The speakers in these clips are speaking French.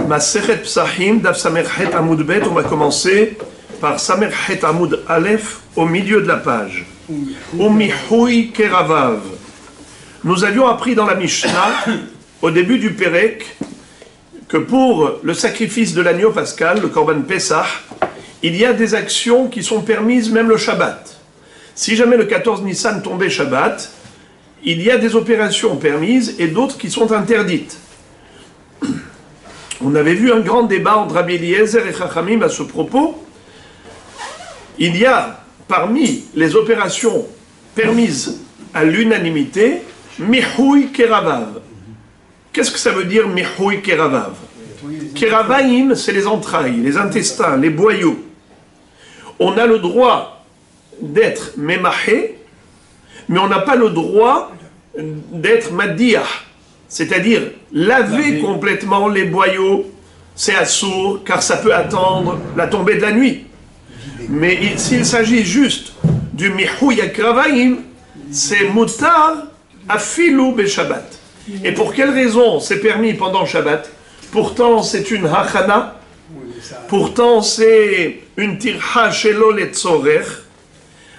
Masechet Psachim, Daf Samerchet Amoud Bet, on va commencer par Samerchet Amoud Aleph au milieu de la page. Umihui Keravav. Nous avions appris dans la Mishnah, au début du Pérek, que pour le sacrifice de l'agneau pascal, le Korban Pessah, il y a des actions qui sont permises même le Shabbat. Si jamais le 14 Nissan tombait Shabbat, il y a des opérations permises et d'autres qui sont interdites. On avait vu un grand débat entre Rabbi Eliezer et Chachamim à ce propos. Il y a parmi les opérations permises à l'unanimité, Mihui Keravav. Qu'est-ce que ça veut dire Mihui Keravav? Keravaim, c'est les entrailles, les intestins, les boyaux. On a le droit d'être Memahé, mais on n'a pas le droit d'être Madiyah, c'est-à-dire laver complètement les boyaux. C'est assourd, car ça peut attendre la tombée de la nuit. Mais s'il s'agit juste du Mihui Keravaim, c'est Mutar Afilu Beshabbat. Et pour quelle raison c'est permis pendant Shabbat? Pourtant c'est une hachana, pourtant c'est une tirha shelo letzorer.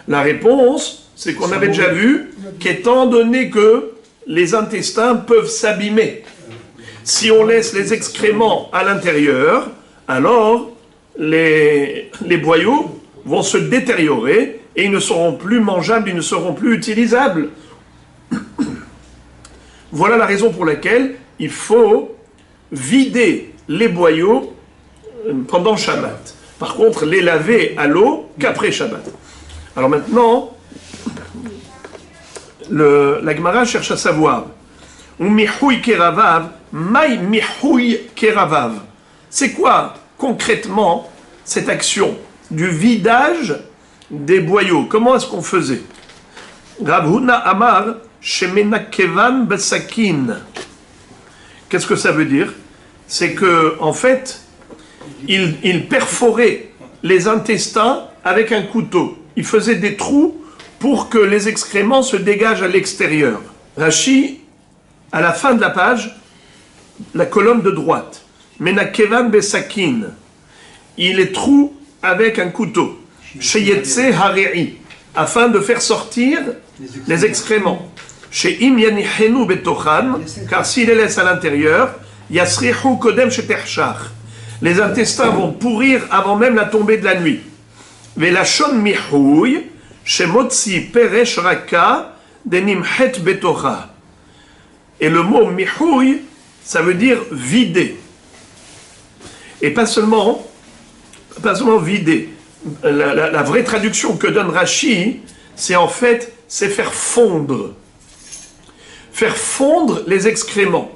La réponse, c'est qu'on avait déjà vu qu'étant donné que les intestins peuvent s'abîmer, si on laisse les excréments à l'intérieur, alors les boyaux vont se détériorer et ils ne seront plus mangeables, ils ne seront plus utilisables. Voilà la raison pour laquelle il faut vider les boyaux pendant Shabbat. Par contre, les laver à l'eau qu'après Shabbat. Alors maintenant, la Gemara cherche à savoir Mihui Keravav, Mai Mihui Keravav. C'est quoi concrètement cette action du vidage des boyaux? Comment est-ce qu'on faisait? Rav Huna Amar Shemenakevan Besakin. Qu'est-ce que ça veut dire? C'est que, en fait, il perforait les intestins avec un couteau. Il faisait des trous pour que les excréments se dégagent à l'extérieur. Rashi, à la fin de la page, la colonne de droite. Menakevan Besakin. Il les troue avec un couteau. Sheyetse Hare'i. Afin de faire sortir les excréments. Chez Im Yanihenu Betochan, car s'il les laisse à l'intérieur, Yasrihu Kodem Sheterchach. Les intestins vont pourrir avant même la tombée de la nuit. Velashon Mihui, chez Motzi Peresh Raka, Denimhet Betocha. Et le mot Mihui, ça veut dire vider. Et pas seulement vider. La vraie traduction que donne Rashi, c'est en fait, c'est faire fondre. Faire fondre les excréments.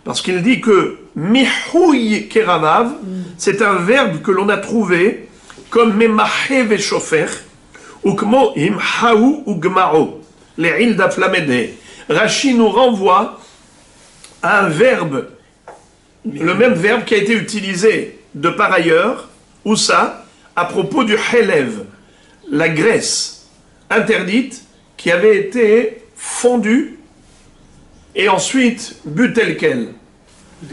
Parce qu'il dit que Mihui Keravav, c'est un verbe que l'on a trouvé comme Memahe Veshofer, ou Kmo Imhaou ou Gmao, les îles d'Aflamede. Rashi nous renvoie à un verbe, le même verbe qui a été utilisé de par ailleurs, où ça, à propos du Helev, la graisse interdite qui avait été fondue et ensuite bu tel quel.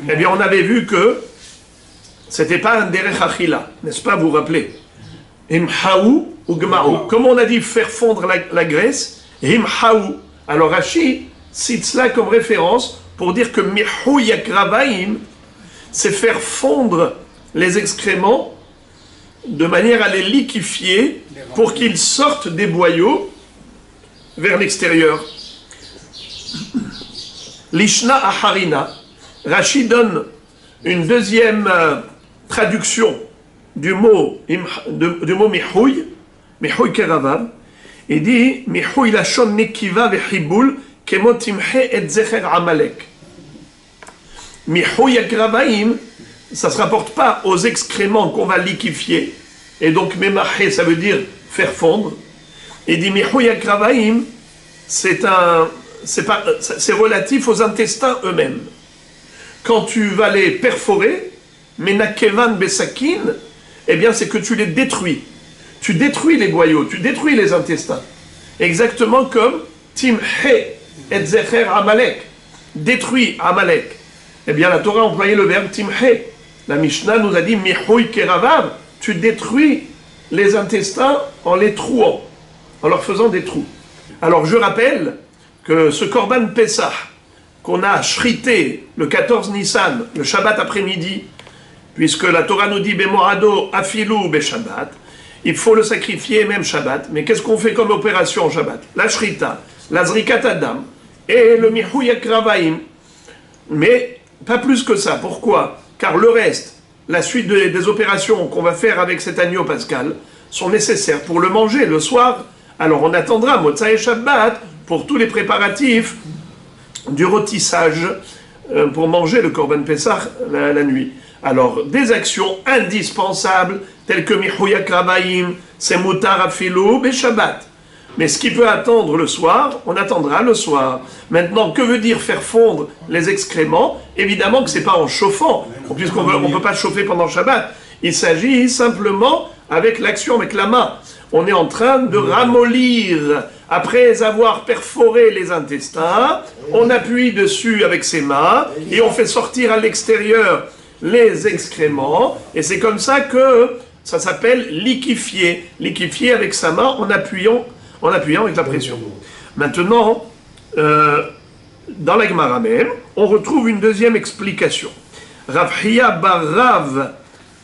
Eh bien, on avait vu que c'était pas un derech achila, n'est-ce pas, vous vous rappelez? Imhaou ou gmaou. Comme on a dit faire fondre la graisse, imhaou. Alors Rashi cite cela comme référence pour dire que mihu yakravaim, c'est faire fondre les excréments de manière à les liquéfier pour qu'ils sortent des boyaux vers l'extérieur. Lishna Aharina, Rashi donne une deuxième traduction du mot Mihui, Mihui Keravav, et dit Mihui Lashon Nekiva Vechibul Kemot Imhe et Zecher Amalek. Mihui Keravaim, ça ne se rapporte pas aux excréments qu'on va liquéfier, et donc Memahe, ça veut dire faire fondre, et dit Mihui Keravaim, c'est relatif aux intestins eux-mêmes. Quand tu vas les perforer, Menakevan Besakin, eh bien c'est que tu les détruis. Tu détruis les boyaux, tu détruis les intestins. Exactement comme Timhe et Zecher Amalek. Détruit Amalek. Eh bien la Torah a employé le verbe Timhe. La Mishnah nous a dit Mihui Keravav, tu détruis les intestins en les trouant, en leur faisant des trous. Alors je rappelle que ce Korban Pessah qu'on a shrité le 14 Nissan, le Shabbat après-midi, puisque la Torah nous dit Bemoado Afilu Beshabbat, il faut le sacrifier même Shabbat. Mais qu'est-ce qu'on fait comme opération Shabbat? La shrita, la zrikat adam et le Mihui Kravaim. Mais pas plus que ça. Pourquoi? Car le reste, la suite des opérations qu'on va faire avec cet agneau pascal, sont nécessaires pour le manger le soir. Alors on attendra Motza et Shabbat pour tous les préparatifs du rôtissage pour manger le Korban Pessah la nuit. Alors des actions indispensables telles que Mihuya Kravaim, c'est Mutar Afilou et Shabbat. Mais ce qui peut attendre le soir, on attendra le soir. Maintenant, que veut dire faire fondre les excréments? Évidemment que ce n'est pas en chauffant, puisqu'on ne peut pas chauffer pendant Shabbat. Il s'agit simplement avec l'action avec la main. On est en train de ramollir. Après avoir perforé les intestins, on appuie dessus avec ses mains et on fait sortir à l'extérieur les excréments. Et c'est comme ça que ça s'appelle liquéfier. Liquéfier avec sa main en appuyant avec la pression. Maintenant, dans la Gemara même, on retrouve une deuxième explication. Rav Hiya bar Rav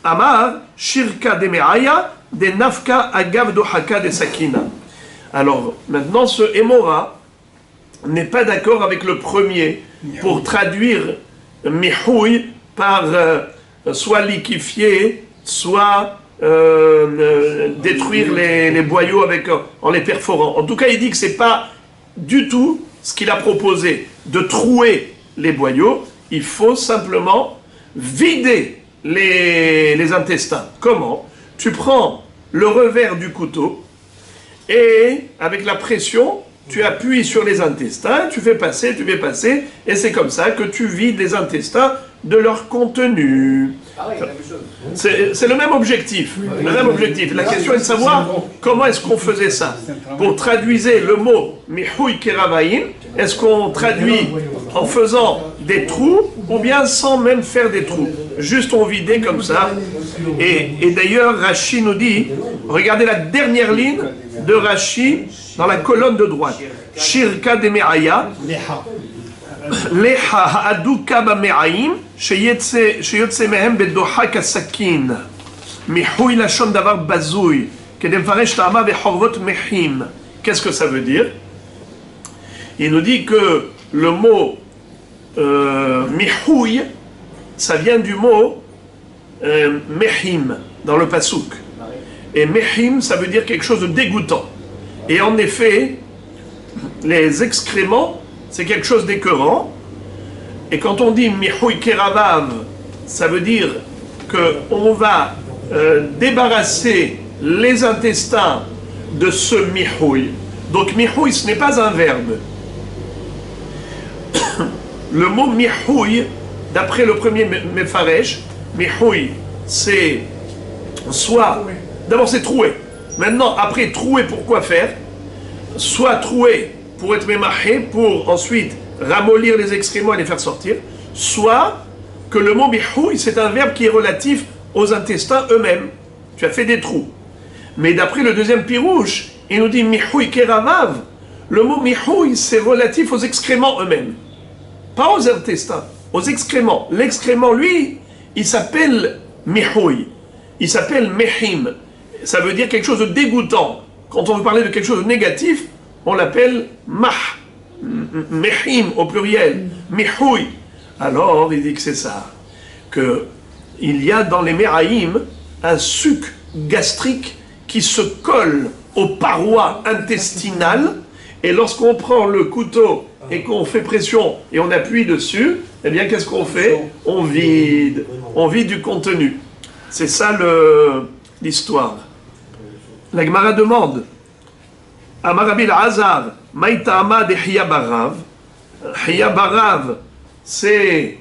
Amar Shirka de Me'aya de Nafka Agav Dohaka de Sakina. Alors, maintenant, ce Emora n'est pas d'accord avec le premier pour traduire Mihui par soit liquéfier, soit détruire les boyaux en les perforant. En tout cas, il dit que ce n'est pas du tout ce qu'il a proposé, de trouer les boyaux. Il faut simplement vider les intestins. Comment? Tu prends le revers du couteau et avec la pression, tu appuies sur les intestins, tu fais passer, et c'est comme ça que tu vides les intestins de leur contenu. C'est le même objectif. La question est de savoir comment est-ce qu'on faisait ça. Pour traduire le mot Mihui Keravaim, est-ce qu'on traduit en faisant des trous ou bien sans même faire des trous? Juste on vidait comme ça. Et d'ailleurs, Rashi nous dit, regardez la dernière ligne de Rashi dans la colonne de droite. Shirka de Me'aya. Leha ha'aduka b'me'ayim sheyotze mehem bedohak hasakin mihui lashon davar bazui kedem faresh ta'ama vechorvot mehim. Qu'est-ce que ça veut dire? Il nous dit que le mot mihui, ça vient du mot mehim dans le pasouk. Et mehim, ça veut dire quelque chose de dégoûtant. Et en effet, les excréments, c'est quelque chose d'écœurant. Et quand on dit mihui keravav, ça veut dire qu'on va débarrasser les intestins de ce mihui. Donc mihui, ce n'est pas un verbe. Le mot mihui, d'après le premier Mefaresh, mihui, c'est soit... D'abord c'est trouer. Maintenant, après trouer, pourquoi faire? Soit trouer pour être mémahé, pour ensuite ramollir les excréments et les faire sortir, soit que le mot mihui, c'est un verbe qui est relatif aux intestins eux-mêmes. Tu as fait des trous. Mais d'après le deuxième pirouche, il nous dit mihui keravav. Le mot mihui, c'est relatif aux excréments eux-mêmes. Pas aux intestins, aux excréments. L'excrément, lui, il s'appelle mihui. Il s'appelle mehim. Ça veut dire quelque chose de dégoûtant. Quand on veut parler de quelque chose de négatif, on l'appelle mah. Mehim au pluriel. Mihui. Alors, il dit que c'est ça. Qu'il y a dans les méraïm un suc gastrique qui se colle aux parois intestinales. Et lorsqu'on prend le couteau et qu'on fait pression et on appuie dessus, eh bien, qu'est-ce qu'on fait? On vide. On vide du contenu. C'est ça l'histoire. La Gemara demande Amar Rabbi Elazar, Maïtama de Hiya bar Rav. Hiya bar Rav, c'est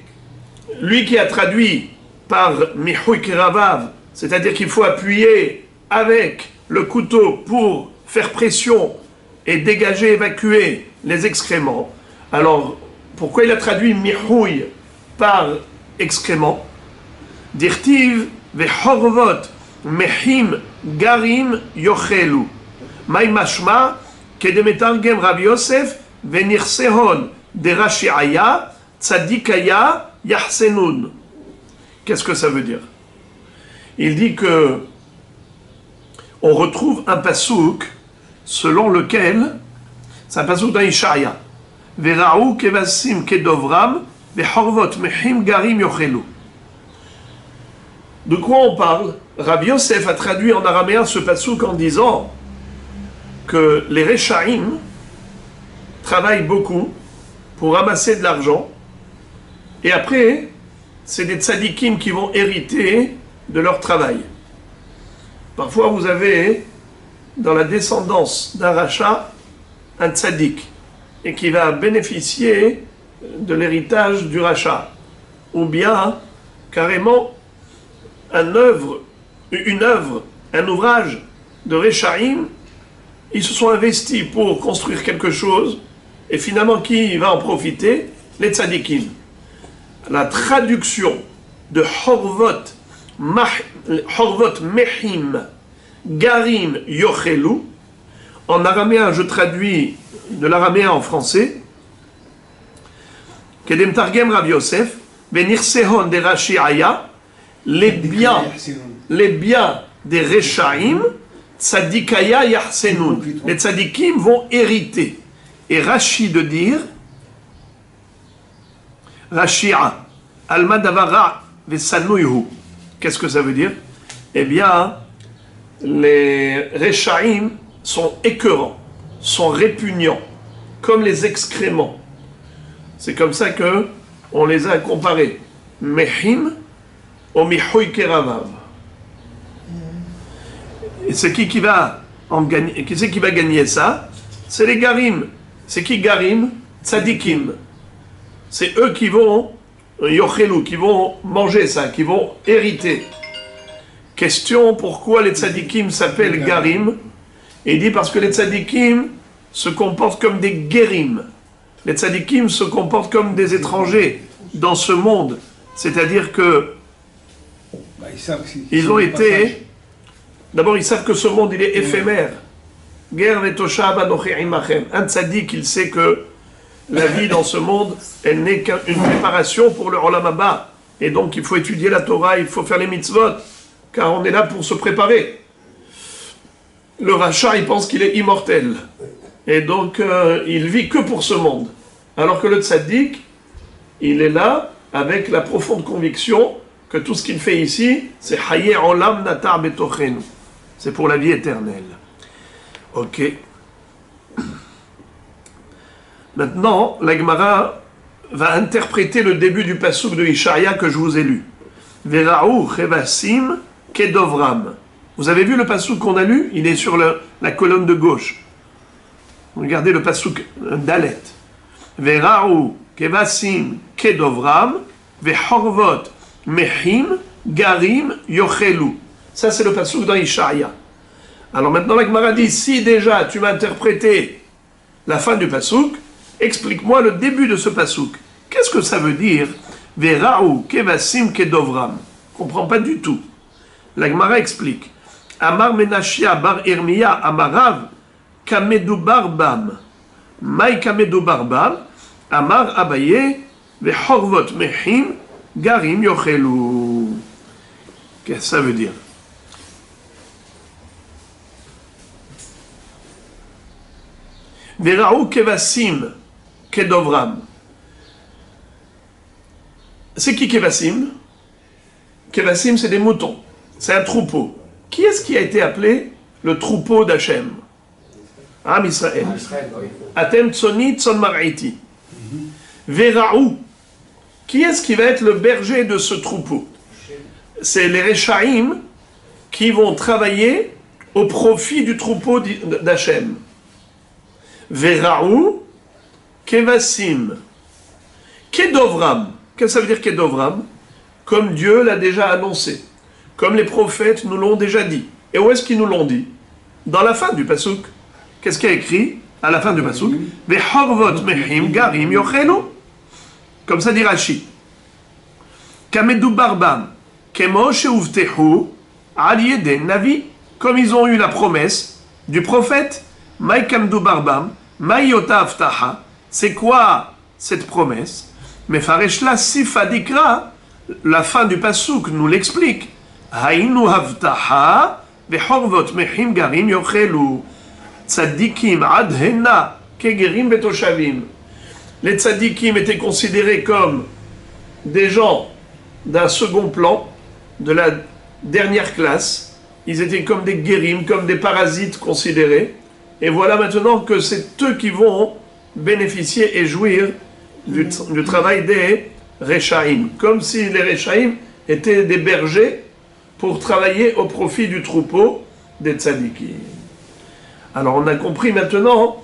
lui qui a traduit par Mihui Keravav, c'est-à-dire qu'il faut appuyer avec le couteau pour faire pression et dégager, évacuer les excréments. Alors, pourquoi il a traduit Mihui par excrément? Dirtiv vechorvot mechim garim yochelu. Maï mashma kedemetargem Rav Yosef venirsehon de Rashiaya tzadikaya yahsenun. Qu'est-ce que ça veut dire? Il dit que on retrouve un pasouk selon lequel, c'est un pasouk dans Ishaïa, Vera'u kevasim kedovram vechorvot mechim garim yochelu. De quoi on parle? Rav Yosef a traduit en araméen ce pasouk en disant que les Rechaïm travaillent beaucoup pour ramasser de l'argent et après, c'est des tzadikim qui vont hériter de leur travail. Parfois, vous avez dans la descendance d'un rachat un tzadik et qui va bénéficier de l'héritage du rachat. Ou bien, carrément, une œuvre, un ouvrage de Rechaïm, ils se sont investis pour construire quelque chose et finalement, qui va en profiter? Les tzadikim. La traduction de Horvot Mechim Garim Yochelu, en araméen, je traduis de l'araméen en français, Kedem Targem Rav Yosef, Venirsehon de Rashiaya, les biens des Rechaïm, Tzadikaya Yahsenun. Les tzadikim vont hériter. Et Rashi de dire, Rashia, Alma Davara Vesanuyhu. Qu'est-ce que ça veut dire? Eh bien, les Rechaïm sont écœurants, sont répugnants, comme les excréments. C'est comme ça que on les a comparés. Mechim au Mihoui Keravav. Et c'est qui va en gagner? Qui c'est qui va gagner ça? C'est les Garim. C'est qui Garim? Tzadikim. C'est eux qui vont Yochelu, qui vont manger ça, qui vont hériter. Question, pourquoi les tzadikim s'appellent Garim? Et il dit parce que les tzadikim se comportent comme des guérim. Les tzadikim se comportent comme des étrangers dans ce monde. C'est-à-dire que ils ont été... D'abord, ils savent que ce monde, il est éphémère. Un tzadik, il sait que la vie dans ce monde, elle n'est qu'une préparation pour le Olam Haba. Et donc, il faut étudier la Torah, il faut faire les mitzvot, car on est là pour se préparer. Le rachat, il pense qu'il est immortel. Et donc, il vit que pour ce monde. Alors que le tzaddik, il est là avec la profonde conviction que tout ce qu'il fait ici, c'est Haye Olam Natar Betochenu. C'est pour la vie éternelle. Ok. Maintenant, la Gemara va interpréter le début du pasouk de Ishaïa que je vous ai lu. Vera'u chevasim kedovram. Vous avez vu le pasouk qu'on a lu? Il est sur la colonne de gauche. Regardez le pasouk Dalet. Vera'u chevasim kedovram vechorvot mechim garim yochelu. Ça, c'est le pasouk dans Ishaïa. Alors maintenant, la Gemara dit, si déjà tu m'as interprété la fin du pasouk, explique-moi le début de ce pasouk. Qu'est-ce que ça veut dire? Vera'u kevasim kedovram. Je ne comprends pas du tout. La Gemara explique. Amar Menashia bar Irmiya amarav kamedubar bam. Maï kamedubar bam. Amar Abaye vechorvot mechim garim yochelu. Qu'est-ce que ça veut dire? Vera'u kevasim kedovram. C'est qui kevasim? Kevasim, c'est des moutons. C'est un troupeau. Qui est-ce qui a été appelé le troupeau d'Hachem? Am Israël. Atem tsoni tson mar'iti. Vera'u. Qui est-ce qui va être le berger de ce troupeau? C'est les Rechaïm qui vont travailler au profit du troupeau d'Hachem. Vera'u kevasim kedovram. Qu'est-ce que ça veut dire kedovram? Comme Dieu l'a déjà annoncé, comme les prophètes nous l'ont déjà dit. Et où est-ce qu'ils nous l'ont dit? Dans la fin du pasouk. Qu'est-ce qu'il y a écrit à la fin du pasouk? Vechorvot mechim garim yochelu. Comme ça dit Rashi. Kamedou barbam Kemo sheuvtehu al yedei navi, comme ils ont eu la promesse du prophète. Maïkamdu barbam, maïota aftaha. C'est quoi cette promesse? Mais fareshla sifadikra, la fin du pasuk nous l'explique. Hainu avtaha vechorvot mechim garim yochelu. Tzadikim ad henna kegerim betoshavim. Les tzadikim étaient considérés comme des gens d'un second plan, de la dernière classe. Ils étaient comme des guérim, comme des parasites considérés. Et voilà maintenant que c'est eux qui vont bénéficier et jouir du travail des Rechaïm. Comme si les Rechaïm étaient des bergers pour travailler au profit du troupeau des tzadikim. Alors on a compris maintenant,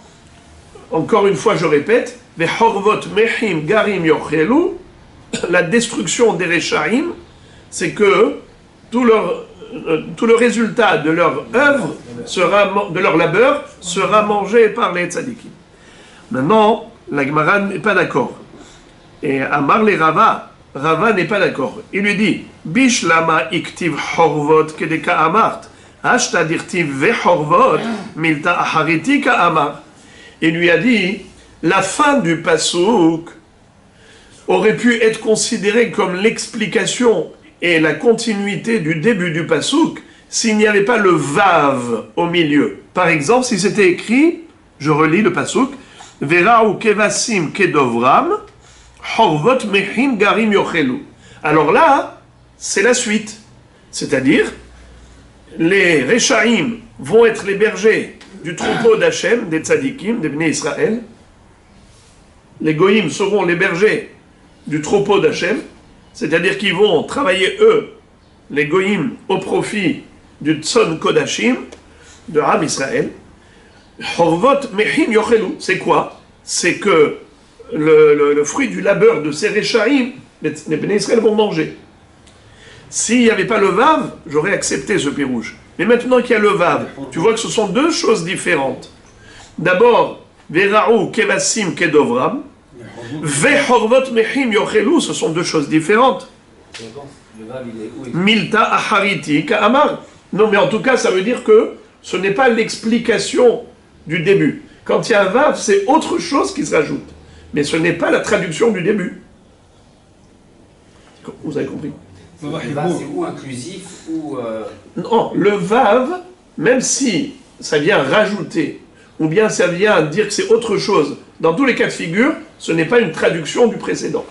encore une fois je répète, Vechorvot mechim garim yochelu, la destruction des Rechaïm, c'est que tout le résultat de leur œuvre, de leur labeur, sera mangé par les tzadikim. Maintenant, la Gemara n'est pas d'accord. Et Amar le Rava n'est pas d'accord. Il lui dit, Bishlama iktiv horvot kedeka amart, ashta dirtiv vechorvot milta achariti ka amar. Il lui a dit, la fin du pasuk aurait pu être considérée comme l'explication et la continuité du début du pasuk s'il n'y avait pas le vav au milieu. Par exemple, si c'était écrit, je relis le pasuk, Vera'u kevasim kedovram, horvot mechim garim yochelu. Alors là, c'est la suite. C'est-à-dire, les Rechaïm vont être les bergers du troupeau d'Hachem, des tzadikim, des Bnei Israël. Les goïms seront les bergers du troupeau d'Hachem, c'est-à-dire qu'ils vont travailler eux, les goïms, au profit du Tzon Kodashim, de Ham Israël. Horvot mechim yochelu, c'est quoi? C'est que le fruit du labeur de ces Rechaïm, les Bnei Israël vont manger. S'il n'y avait pas le Vav, j'aurais accepté ce pirouge. Mais maintenant qu'il y a le Vav, tu vois que ce sont deux choses différentes. D'abord, Vera'u kevasim kedovram, Vechorvot mechim yochelu, ce sont deux choses différentes. Milta achariti ka'amar. Non, mais en tout cas, ça veut dire que ce n'est pas l'explication du début. Quand il y a un vav, c'est autre chose qui se rajoute. Mais ce n'est pas la traduction du début. Vous avez compris? Le vav, c'est ou inclusif ou... Non, le vav, même si ça vient rajouter, ou bien ça vient dire que c'est autre chose, dans tous les cas de figure, ce n'est pas une traduction du précédent.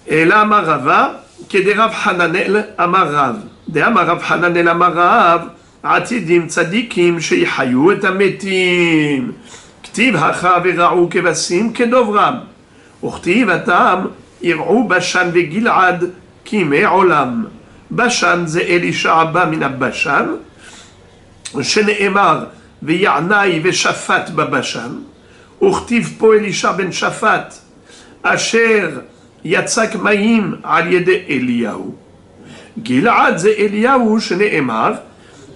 Et là, Amarava, Kederav Hananel Amarav. De Amarav Hananel Amarav, Atidim Tzadikim Sheihayu et Ametim. Ktiv Hacha Vera'u Kevasim Kedovram. Uchtiv Atam Ir'u Bashan Vegilad Kime Olam. Bashan ze Elisha Abba min Bashan. Shene'emar Ve'ya'nai Ve'shafat Babashan. Uchtiv po Elisha ben Shafat. Asher Yatzak Maïm al yede Eliyahu. Gilad ze Eliyahu shene'emar,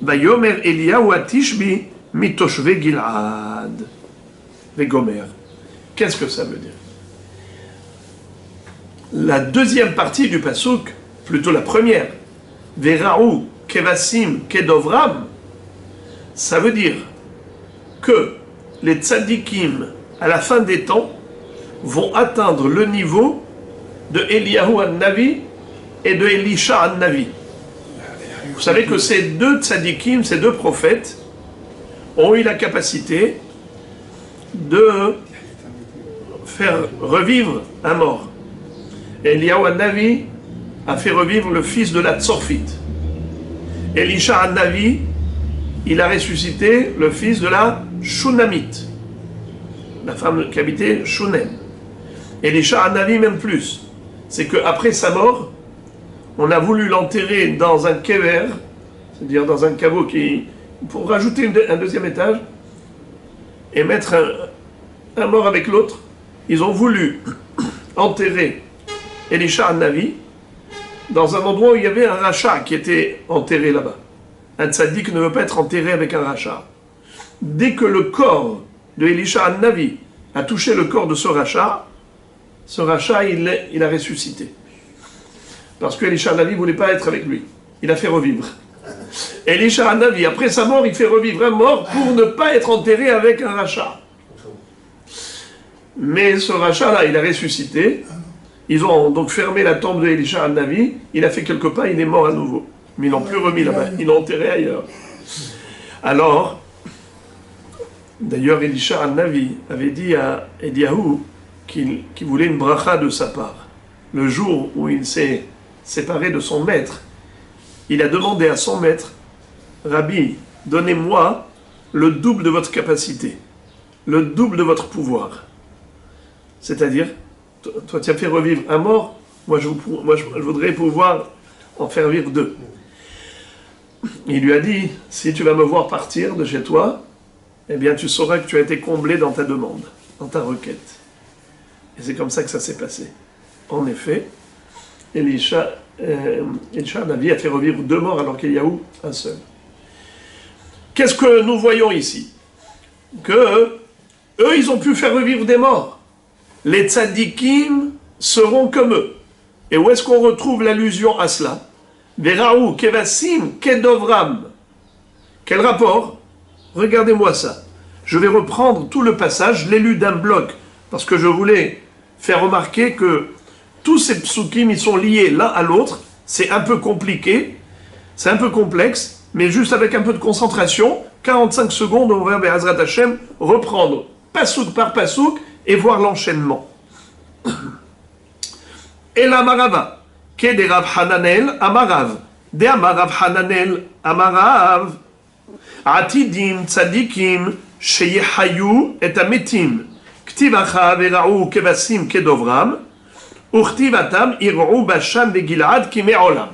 vayomer Eliyahu atishbi mitoshve Gilad. Vegomer. Qu'est-ce que ça veut dire? La deuxième partie du pasuk, plutôt la première, Vera'u kevasim kedovram, ça veut dire que les tzadikim, à la fin des temps, vont atteindre le niveau de Eliyahu an-Navi et de Elisha an-Navi. Vous savez que ces deux tzadikim, ces deux prophètes, ont eu la capacité de faire revivre un mort. Eliyahu an-Navi a fait revivre le fils de la Tzorfite. Elisha an-Navi, il a ressuscité le fils de la Shunamite, la femme qui habitait Shunem. Elisha an-Navi même plus. C'est qu'après sa mort, on a voulu l'enterrer dans un kever, c'est-à-dire dans un caveau pour rajouter un deuxième étage, et mettre un mort avec l'autre. Ils ont voulu enterrer Elisha an-Navi dans un endroit où il y avait un rachat qui était enterré là-bas. Un tzaddik ne veut pas être enterré avec un rachat. Dès que le corps de Elisha an-Navi a touché le corps de ce rachat, il a ressuscité. parce qu'Elisha Hanavi ne voulait pas être avec lui. Il a fait revivre. Elisha Hanavi, après sa mort, il fait revivre un mort pour ne pas être enterré avec un rachat. Mais ce rachat-là, il a ressuscité. Ils ont donc fermé la tombe de Elisha Hanavi. Il a fait quelques pas, il est mort à nouveau. Mais ils l'ont plus remis là-bas, ils l'ont enterré ailleurs. Alors, d'ailleurs, Elisha Hanavi avait dit à Eliyahu qu'il voulait une bracha de sa part. Le jour où il s'est séparé de son maître, il a demandé à son maître, Rabbi, donnez-moi le double de votre capacité, le double de votre pouvoir. C'est-à-dire, toi tu as fait revivre un mort, moi je voudrais pouvoir en faire vivre deux. Il lui a dit, si tu vas me voir partir de chez toi, eh bien tu sauras que tu as été comblé dans ta demande, dans ta requête. Et c'est comme ça que ça s'est passé. En effet, Elisha Hanavi a fait revivre deux morts alors qu'il y a eu un seul. Qu'est-ce que nous voyons ici? Que eux, ils ont pu faire revivre des morts. Les tzadikim seront comme eux. Et où est-ce qu'on retrouve l'allusion à cela? Veraou, kevasim, kedovram. Quel rapport? Regardez-moi ça. Je vais reprendre tout le passage, je l'ai lu d'un bloc, parce que je voulais faire remarquer que tous ces psukim, ils sont liés l'un à l'autre. C'est un peu compliqué, c'est un peu complexe, mais juste avec un peu de concentration, 45 secondes, on va, Be'ezrat Hashem, reprendre pasouk par pasouk et voir l'enchaînement. Et la marava. Que de Rav Hananel Amarav. De Amarav Hananel Amarav. Atidim tzadikim sheyehayu et ametim. Ktivacha vera'u kevasim kedovram. Uchtivatam ir'u bashan de Gilad kime'olam.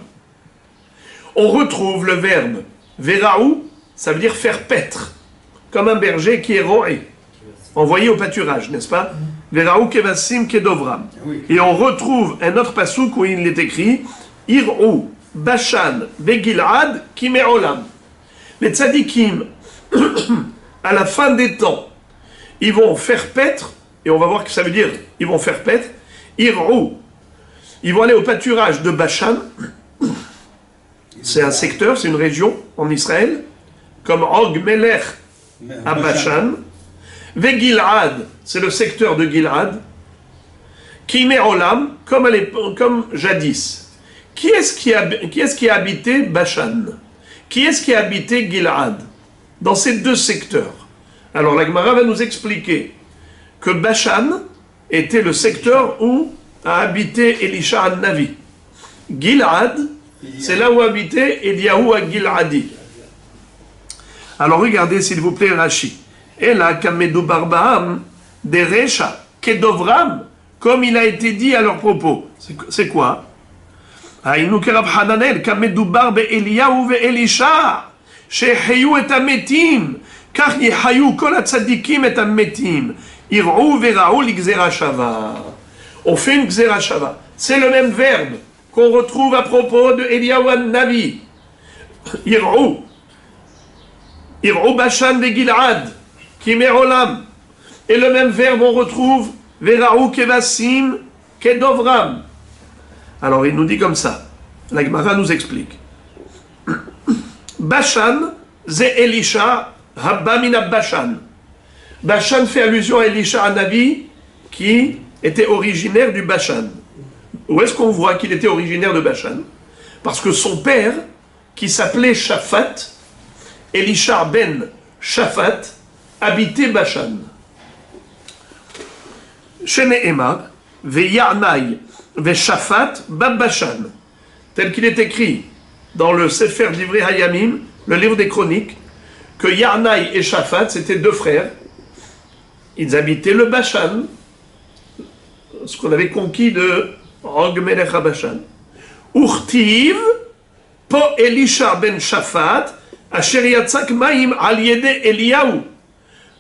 On retrouve le verbe vera'u, ça veut dire faire paître, comme un berger qui est roé, envoyé au pâturage, n'est-ce pas? Vera'u kevasim kedovram. Et on retrouve un autre pasouk où il est écrit Ir'u Bashan Begilad Kime'olam. Les tzadikim, à la fin des temps, ils vont faire paître, et on va voir que ça veut dire ils vont faire paître, Ir'u. Ils vont aller au pâturage de Bashan. C'est un secteur, c'est une région en Israël, comme Og Melech à Bashan. Vegilad, c'est le secteur de Gilad. Kime'olam, comme jadis. Qui est-ce qui a habité Bashan? Qui est-ce qui a habité Gilad? Dans ces deux secteurs. Alors la Gemara va nous expliquer que Bashan était le secteur où a habité Elisha Hanavi. Gilad, c'est là où habitait Eliyahu Giladi. Alors regardez s'il vous plaît Rashi. Et là, Kamedou Barbaham, des Recha, Kedovram, comme il a été dit à leur propos. C'est quoi? Aïnou Kerab Hananel, Kamedou Barbe Eliyahu ve Elisha, Sheheyu et Ametim, car Yehayu Kol Tzadikim et Ametim, Ir'u vera'u l'Gzera Shava. On fait une Gzera Shava. C'est le même verbe qu'on retrouve à propos de Eliyahu Navi. Ir'u. Ir'u Bashan ve Gilad. Kime'olam. Et le même verbe, on retrouve Vera'u kevasim kedovram. Alors il nous dit comme ça. La Gemara nous explique. Bashan, ze Elisha, habba mina Bashan. Bashan fait allusion à Elisha Hanavi, qui était originaire du Bashan. Où est-ce qu'on voit qu'il était originaire de Bashan? Parce que son père, qui s'appelait Shaphat, Elisha ben Shaphat, habitait Bashan. Shene'emar, ve'ya'nai, ve'shaphat, bab-Bashan. Tel qu'il est écrit dans le Sefer d'Ivrei Hayamim, le livre des chroniques, que Ya'nai et Shaphat, c'étaient deux frères. Ils habitaient le Bashan, ce qu'on avait conquis de Og Melech HaBashan. Uchtiv, po Elisha ben Shaphat, asher yatzak ma'im al yede Eliyahu.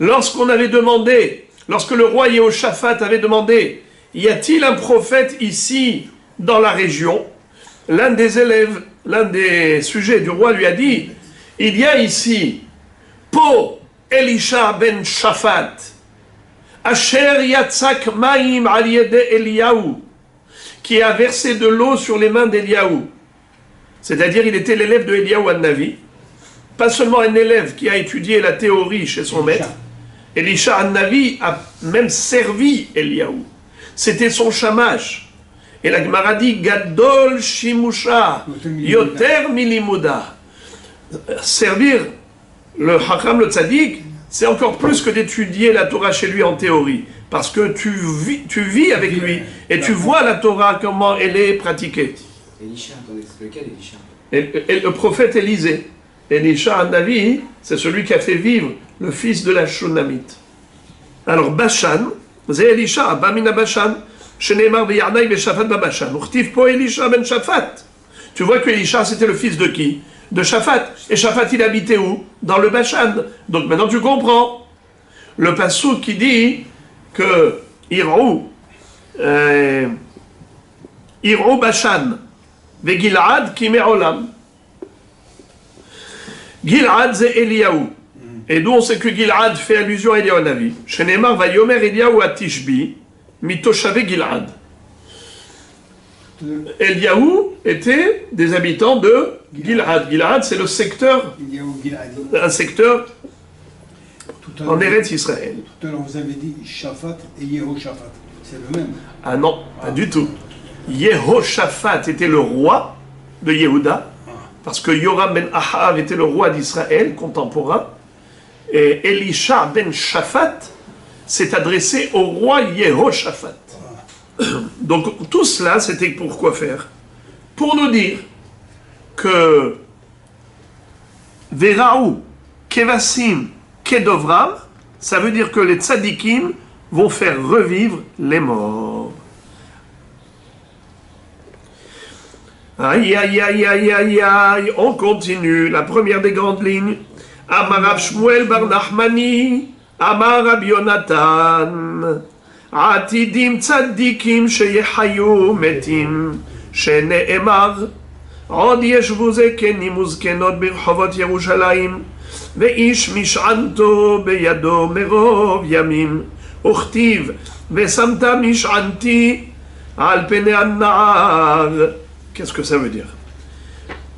Lorsqu'on avait demandé, lorsque le roi Yehoshaphat avait demandé, y a-t-il un prophète ici dans la région? L'un des élèves, l'un des sujets du roi lui a dit, il y a ici Po Elisha ben Shaphat, Asher Yatzak Maim al Yede Eliyahu, qui a versé de l'eau sur les mains d'Eliaou. C'est-à-dire, il était l'élève de Eliaou An-Navi. Pas seulement un élève qui a étudié la théorie chez son maître. Elisha An-Navi a même servi Eliaou. C'était son shamash. Et la Gemara dit Gadol Shimusha Yoter Milimuda. Servir le Hakam, le Tzadik, c'est encore plus que d'étudier la Torah chez lui en théorie. Parce que tu vis avec lui et tu vois la Torah, comment elle est pratiquée. Elisha, attendez, c'est lequel Elisha? Et le prophète Élisée. Elisha An-Navi, c'est celui qui a fait vivre le fils de la Shunamite. Alors, Bashan, c'est Elisha, Bamina Bashan, Shenemar Beyarnaï Beshafat Babashan. Urtif po Elisha ben Shafat. Tu vois que Elisha, c'était le fils de qui? De Shaphat. Et Shaphat, il habitait où? Dans le Bashan. Donc maintenant, tu comprends. Le passouk qui dit que Irou Bashan, ve Gilad ki me'olam. Gilad, c'est Eliaou. Et d'où on sait que Gilad fait allusion à Eliaou Navi. Shenemar va yomer Eliaou à Tishbi, mitoshave Gilad. Eliaou était des habitants de Gilad. Gilad, c'est le secteur, un secteur en Eretz Israël. Tout à l'heure, vous avez dit Shaphat et Yehoshaphat. C'est le même. Ah non, pas du tout. Yehoshaphat était le roi de Yehuda, parce que Yoram ben Ahav était le roi d'Israël contemporain, et Elisha ben Shaphat s'est adressé au roi Yehoshaphat. Donc tout cela, c'était pour quoi faire? Pour nous dire que Veraou, Kevasim, Kedovram, ça veut dire que les tzadikim vont faire revivre les morts. Aïe, aïe, aïe, aïe, aïe, aïe, on continue, la première des grandes lignes. Amar Rav Shmuel bar Nachmani, Amar Rabbi Yonatan, Atidim tzadikim sheyehayu metim, shene'emar, עוד ישבו זקנים וזקנות ברחובות ירושלים, ואיש משענתו בידו מרוב ימים, וכתיב, ושמת משענתי על פני הנהר. Qu'est-ce que ça veut dire?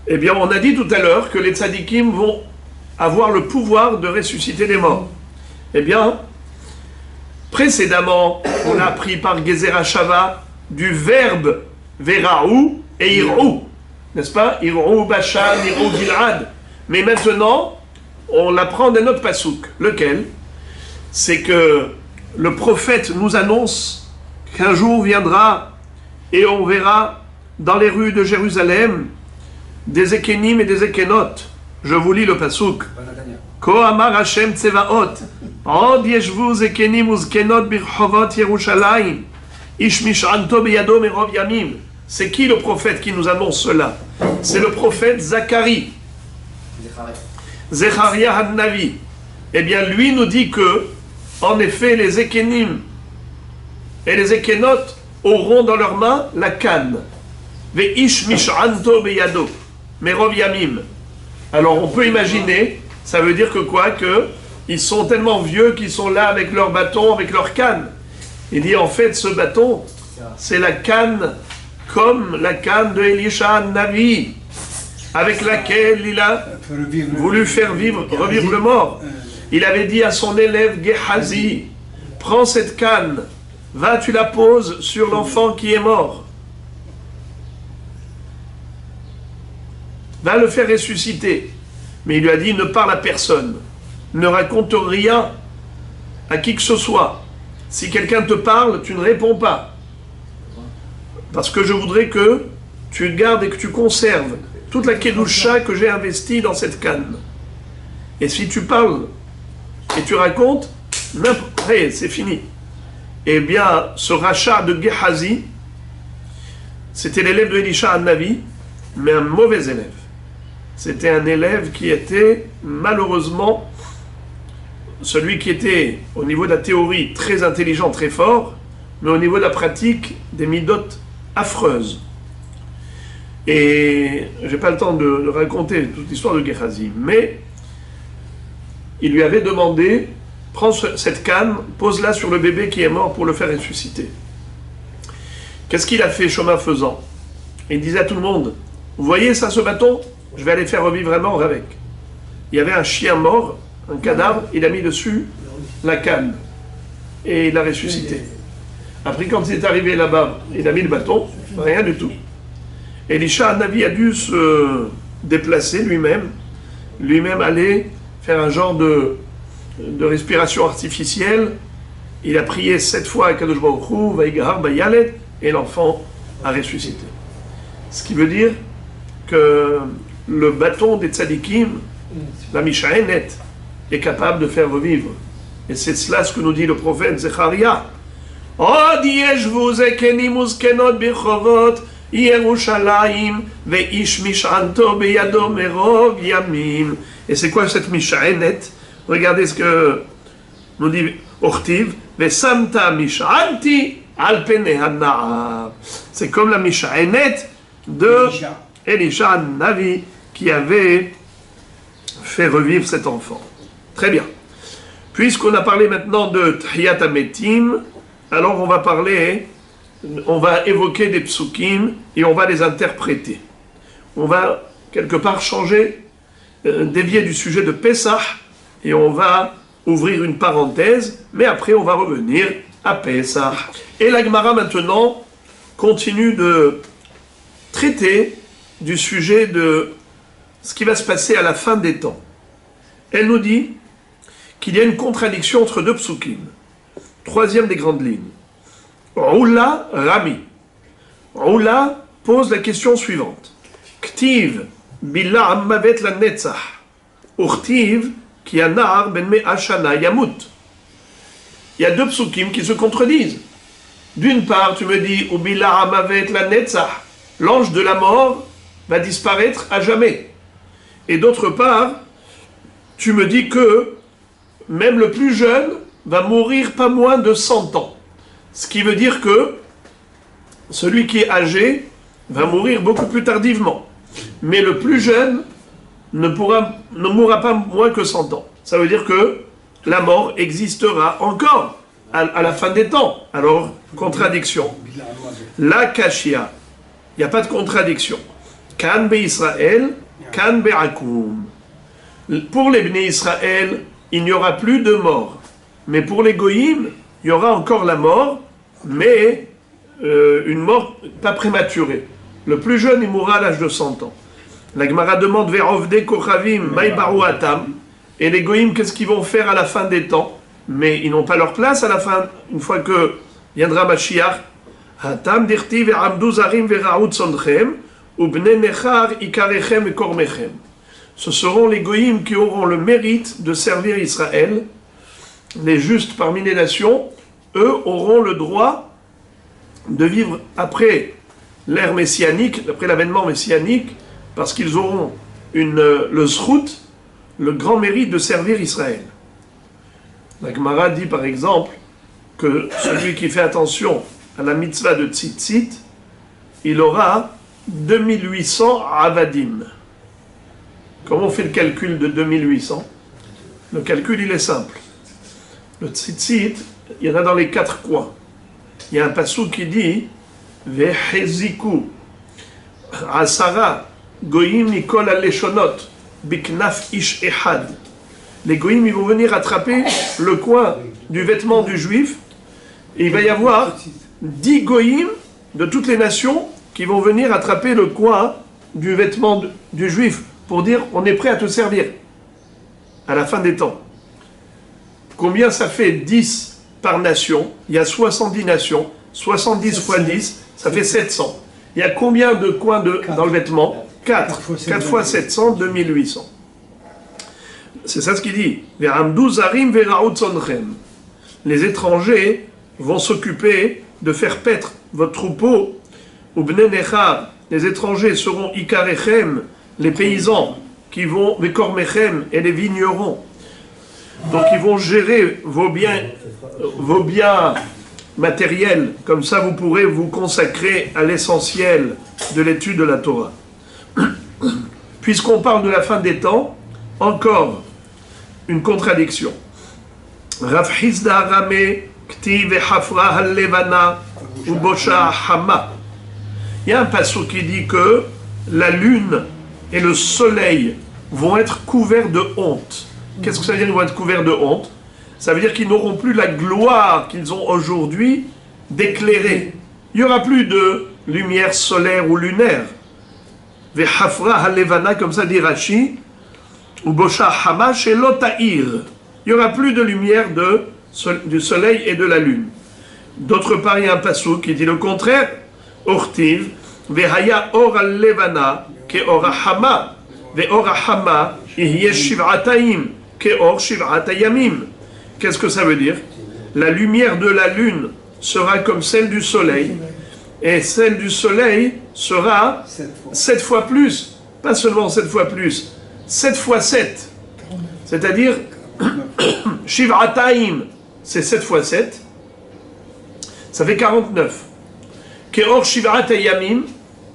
Eh bien, on a dit tout à l'heure que les tzadikim vont avoir le pouvoir de ressusciter les morts. Eh bien, précédemment, on a appris par Gezer HaShava du verbe Veraou et Irou. N'est-ce pas? Irou Bashan, Irou Gilad. Mais maintenant, on l'apprend d'un autre pasouk. Lequel? C'est que le prophète nous annonce qu'un jour viendra et on verra dans les rues de Jérusalem des Ekenim et des Ekenot. Je vous lis le pasouk. Ko amar Hashem tsevaot, od yeshvu zekenim uzkenot birchovot Yerushalayim, ish mish'anto beyado merov yamim. C'est qui le prophète qui nous annonce cela? C'est le prophète Zacharie. Zecharia Han-Navi. Eh bien, lui nous dit que, en effet, les Ekenim et les Ekenot auront dans leurs mains la canne. Ve'ish mish'anto beyado merov yamim. Alors, on peut imaginer, ça veut dire que quoi? Que ils sont tellement vieux qu'ils sont là avec leur bâton, avec leur canne. Il dit, en fait, ce bâton, c'est la canne comme la canne de Elisha Navi, avec laquelle il a voulu faire revivre le mort. Il avait dit à son élève Gehazi, prends cette canne, va, tu la poses sur l'enfant qui est mort. Va le faire ressusciter. Mais il lui a dit, ne parle à personne, ne raconte rien à qui que ce soit. Si quelqu'un te parle, tu ne réponds pas. Parce que je voudrais que tu gardes et que tu conserves toute la kedusha que j'ai investie dans cette canne. Et si tu parles et tu racontes, c'est fini. Eh bien, ce rachat de Gehazi, c'était l'élève de Elisha An-Navi, mais un mauvais élève. C'était un élève qui était, malheureusement, celui qui était, au niveau de la théorie, très intelligent, très fort, mais au niveau de la pratique, des midotes affreuses. Et j'ai pas le temps de raconter toute l'histoire de Gehazi, mais il lui avait demandé, prends cette canne, pose-la sur le bébé qui est mort pour le faire ressusciter. Qu'est-ce qu'il a fait chemin faisant? Il disait à tout le monde, vous voyez ça, ce bâton? Je vais aller faire revivre un mort avec. Il y avait un chien mort, un cadavre, il a mis dessus la canne. Et il a ressuscité. Après, quand il est arrivé là-bas, il a mis le bâton, rien du tout. Elisha, Navi, a dû se déplacer lui-même aller faire un genre de respiration artificielle. Il a prié 7 fois à Kadosh Baruch Hu, Vaïgahar Bayalet, et l'enfant a ressuscité. Ce qui veut dire que le bâton des tzadikim, la Mishaenet, est capable de faire revivre. Et c'est cela ce que nous dit le prophète Zecharia. Od yeshvu zekenim uzkenot birchovot Yerushalayim veish mishanto beyado merov yamim. Et c'est quoi cette Mishaenet? Regardez ce que nous dit Ortiv. Vesamta mishanti al pene hana'ar. C'est comme la Mishaenet de Elisha Navi qui avait fait revivre cet enfant. Très bien. Puisqu'on a parlé maintenant de Tchiyat HaMetim, alors on va évoquer des psukim et on va les interpréter. On va quelque part changer, dévier du sujet de Pessah et on va ouvrir une parenthèse, mais après on va revenir à Pessah. Et la Gemara maintenant continue de traiter du sujet de ce qui va se passer à la fin des temps. Elle nous dit qu'il y a une contradiction entre deux psukim. Troisième des grandes lignes. Oula Rami. Oula pose la question suivante. Ktiv Bila Mavet la Netzach. Urtiv Ki Anar Ben Me Ashana Yamut. Il y a deux psukim qui se contredisent. D'une part, tu me dis Ubila Mavet la Netzach. L'ange de la mort va disparaître à jamais. Et d'autre part, tu me dis que même le plus jeune va mourir pas moins de 100 ans. Ce qui veut dire que celui qui est âgé va mourir beaucoup plus tardivement. Mais le plus jeune ne mourra pas moins que 100 ans. Ça veut dire que la mort existera encore à la fin des temps. Alors, contradiction. La kashia, il n'y a pas de contradiction. Kan be Israël, kan be akum. Pour les Bnei Israël, il n'y aura plus de mort. Mais pour les Goïm, il y aura encore la mort, mais une mort pas prématurée. Le plus jeune, il mourra à l'âge de 100 ans. La Gemara demande Ve'ovde kochavim ma'ibaru atam. Et les Goïm, qu'est-ce qu'ils vont faire à la fin des temps? Mais ils n'ont pas leur place à la fin, une fois que viendra Mashiach. Hatam dirti ve'amdu zarim ve'ra'ut sondchem u'bnei nechar ikarechem et kormechem. Ce seront les Goïm qui auront le mérite de servir Israël. Les justes parmi les nations, eux auront le droit de vivre après l'ère messianique, après l'avènement messianique, parce qu'ils auront le zchut, le grand mérite de servir Israël. La Gemara dit par exemple que celui qui fait attention à la mitzvah de tzitzit, il aura 2800 avadim. Comment on fait le calcul de 2800? Le calcul, il est simple. Le tzitzit, il y en a dans les 4 coins. Il y a un passou qui dit Veheziku Asara Goyim Nikol Aleshonot Biknaf Ish Ehad. Les Goyim, ils vont venir attraper le coin du vêtement du juif et il va y avoir 10 Goyim de toutes les nations qui vont venir attraper le coin du vêtement du juif pour dire on est prêt à te servir à la fin des temps. Combien ça fait 10 par nation? Il y a 70 nations, 70 fois 10, ça fait 700. Il y a combien de coins dans le vêtement? 4. 4 fois 700, 2800. C'est ça ce qu'il dit. Les étrangers vont s'occuper de faire paître votre troupeau. Les étrangers seront ikarechem, les paysans qui vont, les kormechem et les vignerons. Donc ils vont gérer vos biens matériels. Comme ça, vous pourrez vous consacrer à l'essentiel de l'étude de la Torah. Puisqu'on parle de la fin des temps, encore une contradiction. Rav Hizda Rame Kti Vehafra Hallevana ou Bosha Hama. Il y a un passage qui dit que la lune et le soleil vont être couverts de honte. Qu'est-ce que ça veut dire qu'ils vont être couverts de honte? Ça veut dire qu'ils n'auront plus la gloire qu'ils ont aujourd'hui d'éclairer. Il n'y aura plus de lumière solaire ou lunaire. Vehafra halevana, comme ça dit Rashi, ou Bosha Hama chez Lotaïr. Il n'y aura plus de lumière du soleil et de la lune. D'autre part, il y a un passage qui dit le contraire. Ortiv, Vehaya or al-levana, ke or hama, ve or hama, ihye shiv'ataim, ke or shiv'atayamim. Qu'est-ce que ça veut dire? La lumière de la lune sera comme celle du soleil, et celle du soleil sera 7 fois plus. Pas seulement 7 fois plus, 7 fois 7. C'est-à-dire, shiv'ataim, c'est 7 fois 7. Ça fait 49. Keor Shiv'at Yamim,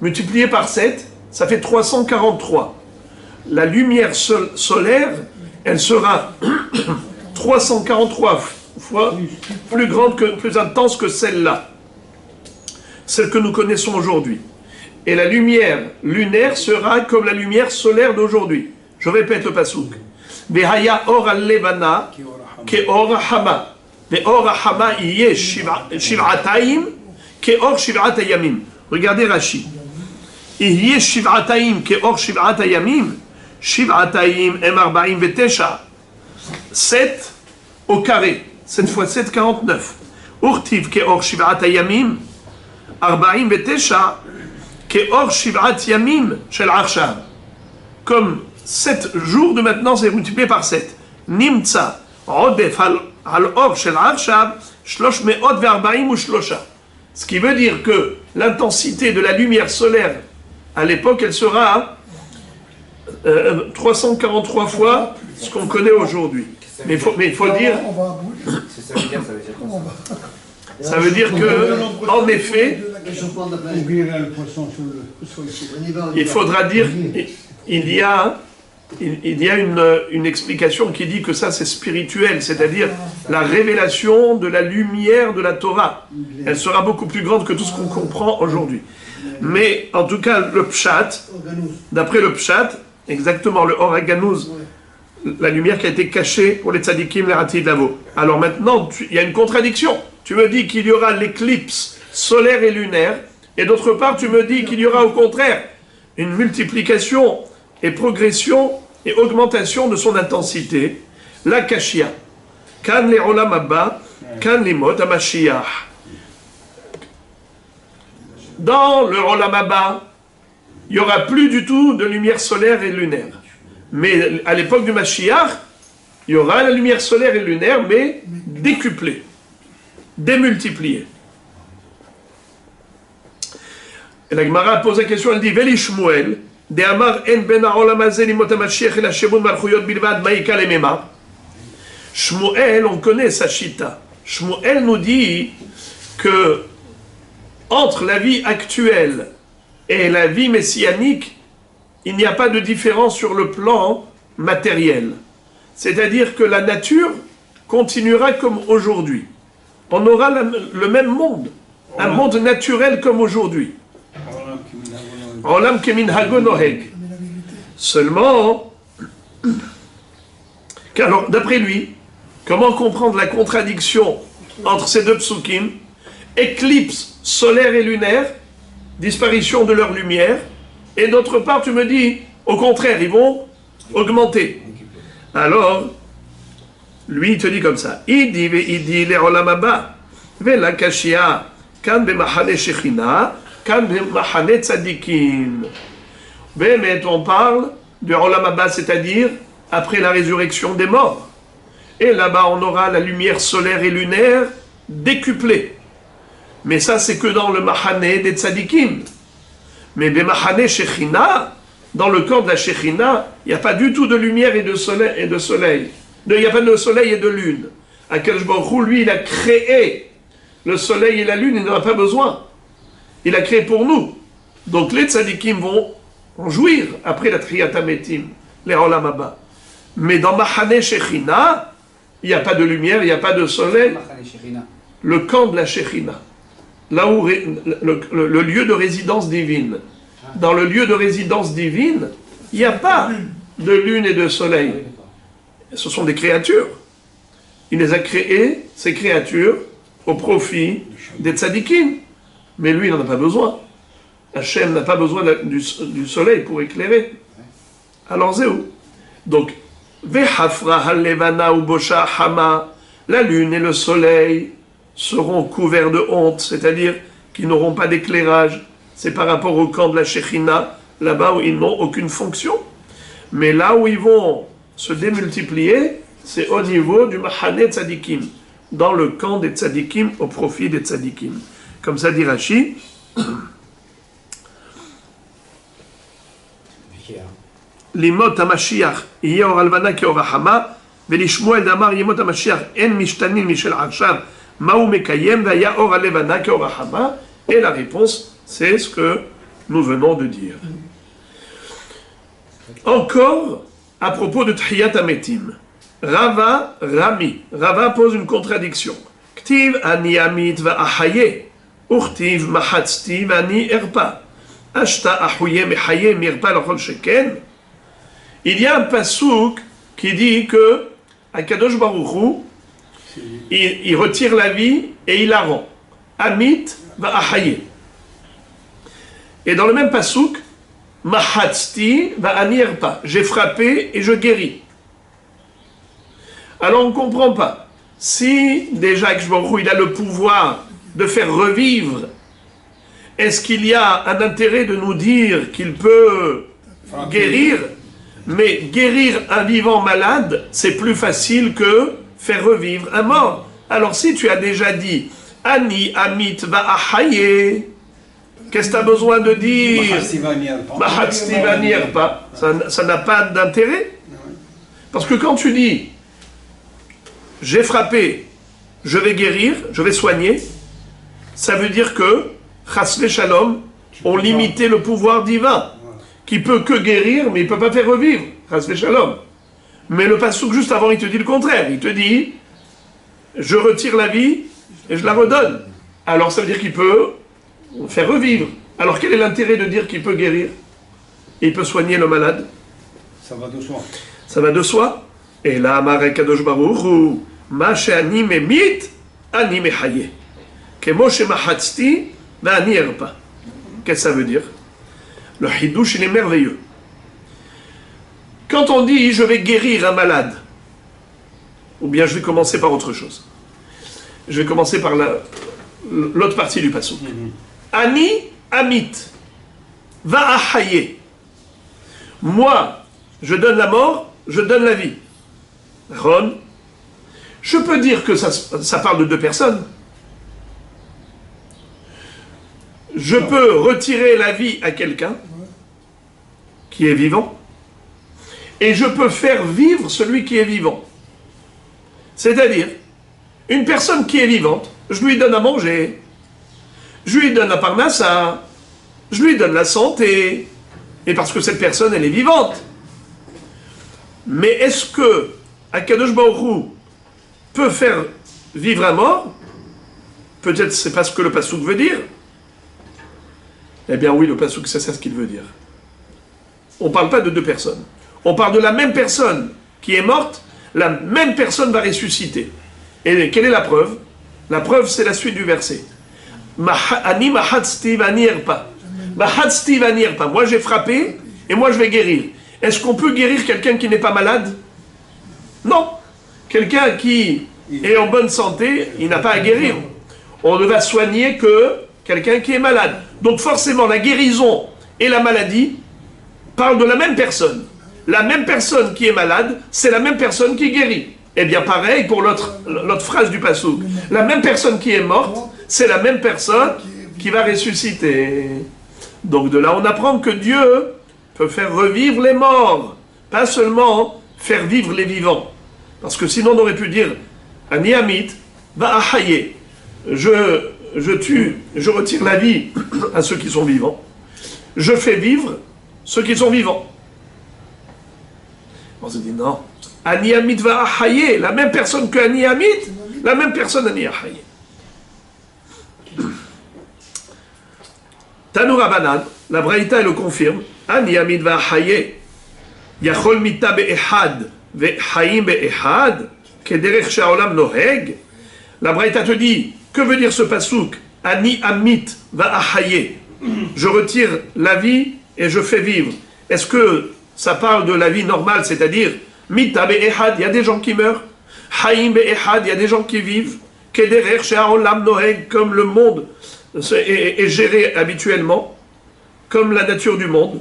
multiplié par 7, ça fait 343. La lumière solaire, elle sera 343 fois plus grande, plus intense que celle-là. Celle que nous connaissons aujourd'hui. Et la lumière lunaire sera comme la lumière solaire d'aujourd'hui. Je répète le pasouk. Vehaya or al-levana, keor hama. Ve'or hama iye shiv'ataim, ke'or shiv'at hayamim. Regardez Rashi. Iye shiv'ataim ke'or shiv'at hayamim. Shiv'ataim em 49. 7 au carré. 7 fois 7, 49. Urtiv ke'or shiv'at hayamim. 49 ke'or shiv'at yamim shel achshav. Comme 7 jours de maintenant, c'est multiplié par 7. Nimtza odef al-or shel achshav 343. Ce qui veut dire que l'intensité de la lumière solaire à l'époque, elle sera 343 fois ce qu'on connaît aujourd'hui. Mais il faut dire... Ça veut dire que, en effet, il faudra dire, il y a une explication qui dit que ça c'est spirituel, c'est-à-dire la révélation de la lumière de la Torah. Elle sera beaucoup plus grande que tout ce qu'on comprend aujourd'hui. Mais en tout cas, le Pshat, d'après le Pshat, exactement le Or HaGanuz, la lumière qui a été cachée pour les tzadikim, les Ratid Lavo. Alors maintenant, il y a une contradiction. Tu me dis qu'il y aura l'éclipse solaire et lunaire, et d'autre part, tu me dis qu'il y aura au contraire une multiplication et progression et augmentation de son intensité. La Kashia. Kan le Olam Abba, kan le Mot HaMashiach. Dans le Olam Abba, il n'y aura plus du tout de lumière solaire et lunaire. Mais à l'époque du Mashiach, il y aura la lumière solaire et lunaire, mais décuplée, démultipliée. Et la Gemara pose la question, elle dit, Veli Shmuel, de Amar en ben ha'olam hazeh limot HaMashiach el hashemut malchuyot bilvad ma'ika lemema. Shmuel, on connaît sa chita. Shmuel nous dit que entre la vie actuelle et la vie messianique, il n'y a pas de différence sur le plan matériel. C'est-à-dire que la nature continuera comme aujourd'hui. On aura le même monde, un monde naturel comme aujourd'hui. Olam kemin hago noheg. Seulement, alors d'après lui, comment comprendre la contradiction entre ces deux psukim? Éclipse solaire et lunaire, disparition de leur lumière, et d'autre part, tu me dis, au contraire, ils vont augmenter. Alors, lui, il te dit comme ça. Il dit, le olam haba, ve la kashia, kan be mahane shechina, kan be mahane tzadikim. Mais on parle de olam haba, c'est-à-dire après la résurrection des morts. Et là-bas, on aura la lumière solaire et lunaire décuplée. Mais ça, c'est que dans le mahane des tzadikim. Mais Bemachane Shechina, dans le camp de la Shechina, il n'y a pas du tout de lumière et de soleil. Il n'y a pas de soleil et de lune. Akadosh Baruch Hu, lui, il a créé le soleil et la lune, il n'en a pas besoin. Il a créé pour nous. Donc les tzadikim vont en jouir après la Triyat HaMetim, les Olam Haba. Mais dans Machane Shechina, il n'y a pas de lumière, il n'y a pas de soleil. Le camp de la Shechina. là où le lieu de résidence divine. Dans le lieu de résidence divine, il n'y a pas de lune et de soleil. Ce sont des créatures. Il les a créées, ces créatures, au profit des tzadikim. Mais lui, il n'en a pas besoin. Hachem n'a pas besoin du soleil pour éclairer. Alors, Zéou. Donc, Vehafra halevana ou bosha hama, la lune et le soleil seront couverts de honte, c'est-à-dire qu'ils n'auront pas d'éclairage. C'est par rapport au camp de la Shekhinah, là-bas où ils n'ont aucune fonction. Mais là où ils vont se démultiplier, c'est au niveau du Mahane Tzadikim, dans le camp des Tzadikim, au profit des Tzadikim. Comme ça dit Rashi. Limot HaMashiach, yeh or alvana ki or hama, velishmoel damar yemot HaMashiach, en mishtanin mishel akshav, ma'u mekayem, vaya or alevana ki or hama. Et la réponse, c'est ce que nous venons de dire. Encore, à propos de Tchiyat HaMetim, Rava pose une contradiction. Ktiv ani amit va'ahaye, uchtiv mahatzti va'ani erpa. Ashta ahuye mehaye mirpa l'chol sheken. Il y a un pasouk qui dit que Akadosh Baruch Hu, il retire la vie et il la rend. Amit va'ahaye. Et dans le même pasouk, Mahatzti va'ani erpa. J'ai frappé et je guéris. Alors on ne comprend pas. Si déjà Akadosh Baruch Hu, il a le pouvoir de faire revivre, est-ce qu'il y a un intérêt de nous dire qu'il peut guérir? Mais guérir un vivant malade, c'est plus facile que faire revivre un mort. Alors si tu as déjà dit Ani amit va'ahaye, qu'est-ce que tu as besoin de dire? Mahatzti va'ani erpa. Ça n'a pas d'intérêt. Parce que quand tu dis j'ai frappé, je vais guérir, je vais soigner, ça veut dire que Chas v'Shalom ont limité le pouvoir divin, qui peut que guérir, mais il ne peut pas faire revivre. Chas v'Shalom. Mais le passouk juste avant, il te dit le contraire. Il te dit, je retire la vie et je la redonne. Alors ça veut dire qu'il peut faire revivre. Alors quel est l'intérêt de dire qu'il peut guérir et il peut soigner le malade? Ça va de soi. Ça va de soi. Et là, Amarei Kadosh Baruch Hu, Ma she'ani memit, ani mehaye. Kemo she'mahatzti, va'ani erpa. Qu'est-ce que ça veut dire? Le Hiddush, il est merveilleux. Quand on dit je vais guérir un malade, ou bien je vais commencer par autre chose. Je vais commencer par l'autre partie du passouk. Ani amit va'ahaye. Moi, je donne la mort, je donne la vie. Ron, je peux dire que ça parle de deux personnes. Je peux retirer la vie à quelqu'un qui est vivant et je peux faire vivre celui qui est vivant. C'est-à-dire, une personne qui est vivante, je lui donne à manger, je lui donne la parnassa, je lui donne la santé, et parce que cette personne, elle est vivante. Mais est-ce que Akadosh Baruch Hu peut faire vivre un mort? Peut-être c'est pas ce que le passouk veut dire. Eh bien oui, le passouk, c'est ça ce qu'il veut dire. On ne parle pas de deux personnes. On parle de la même personne qui est morte, la même personne va ressusciter. Et quelle est la preuve? La preuve, c'est la suite du verset. Ani mahatzti va'ani erpa. Mahatzti va'ani erpa. Moi, j'ai frappé et moi, je vais guérir. Est-ce qu'on peut guérir quelqu'un qui n'est pas malade? Non. Quelqu'un qui est en bonne santé, il n'a pas à guérir. On ne va soigner que quelqu'un qui est malade. Donc forcément, la guérison et la maladie parlent de la même personne. La même personne qui est malade, c'est la même personne qui guérit. Eh bien pareil pour l'autre phrase du passouk. La même personne qui est morte, c'est la même personne qui va ressusciter. Donc de là, on apprend que Dieu peut faire revivre les morts, pas seulement faire vivre les vivants. Parce que sinon on aurait pu dire Ani amit va'ahaye. Je tue, je retire la vie à ceux qui sont vivants. Je fais vivre ceux qui sont vivants. On se dit non. Ani amit va'ahaye, la même personne que Ani amit, la même personne Ani ahaye. Tanoura Banan, la Braïta elle le confirme. Ani Amid va Haye. Yachol mita be'ehad ve'chaim be'ehad. Kederech sha'olam noheg. La Braïta te dit, que veut dire ce pasouk? Ani Amit va Haye. Je retire la vie et je fais vivre. Est-ce que ça parle de la vie normale, c'est-à-dire mita be'ehad, il y a des gens qui meurent. Chaim be'ehad, il y a des gens qui vivent. Kederech sha'olam noheg, comme le monde est géré habituellement, comme la nature du monde.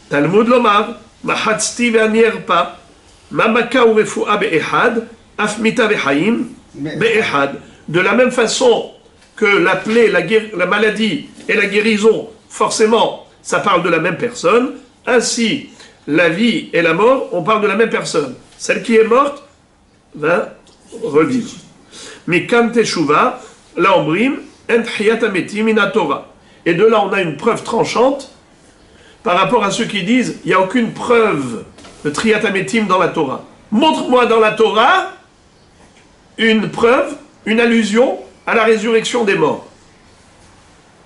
Talmud lomar, mahatzti ve'anierpa, mamaka ou refu'a be'ehad, afmita ve'chaim be'ehad. De la même façon que la plaie, la maladie et la guérison, forcément, ça parle de la même personne. Ainsi, la vie et la mort, on parle de la même personne. Celle qui est morte va revivre. Mikan teshuva, la ombrim, entchiyat ametim in Torah. Et de là, on a une preuve tranchante par rapport à ceux qui disent il n'y a aucune preuve de triyat ametim dans la Torah. Montre-moi dans la Torah une preuve, une allusion à la résurrection des morts.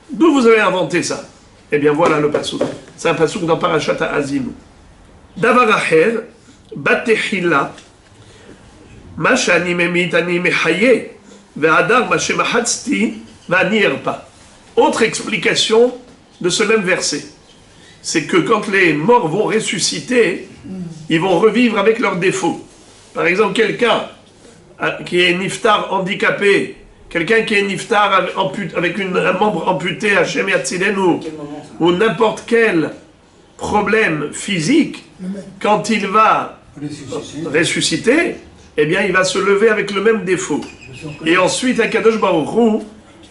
D'où vous avez inventé ça? Eh bien voilà le passouk. C'est un passouk dans Parashat Ha'azinu. Davar acher, batechila, ma shani memit ani mechaye, ve'adar ma shemahatzti, va'ani erpa. Autre explication de ce même verset, c'est que quand les morts vont ressusciter, ils vont revivre avec leurs défauts. Par exemple, quelqu'un qui est niftar handicapé, quelqu'un qui est niftar avec un membre amputé, Hashem Yatzilenu, ou n'importe quel problème physique, quand il va ressusciter, eh bien il va se lever avec le même défaut. Et ensuite, Akadosh Baruch Hu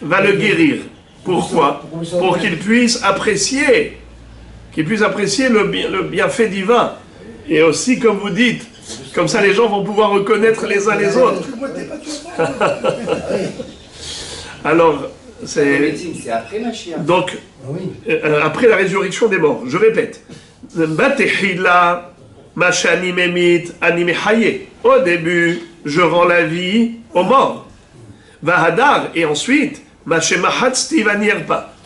va le guérir. Pourquoi? Pour qu'il puisse apprécier le bienfait divin. Et aussi, comme vous dites, comme ça les gens vont pouvoir reconnaître les uns les autres. Alors, c'est après Mashiach. Donc, après la résurrection des morts, je répète. Au début, je rends la vie aux morts. Vahadar, et ensuite,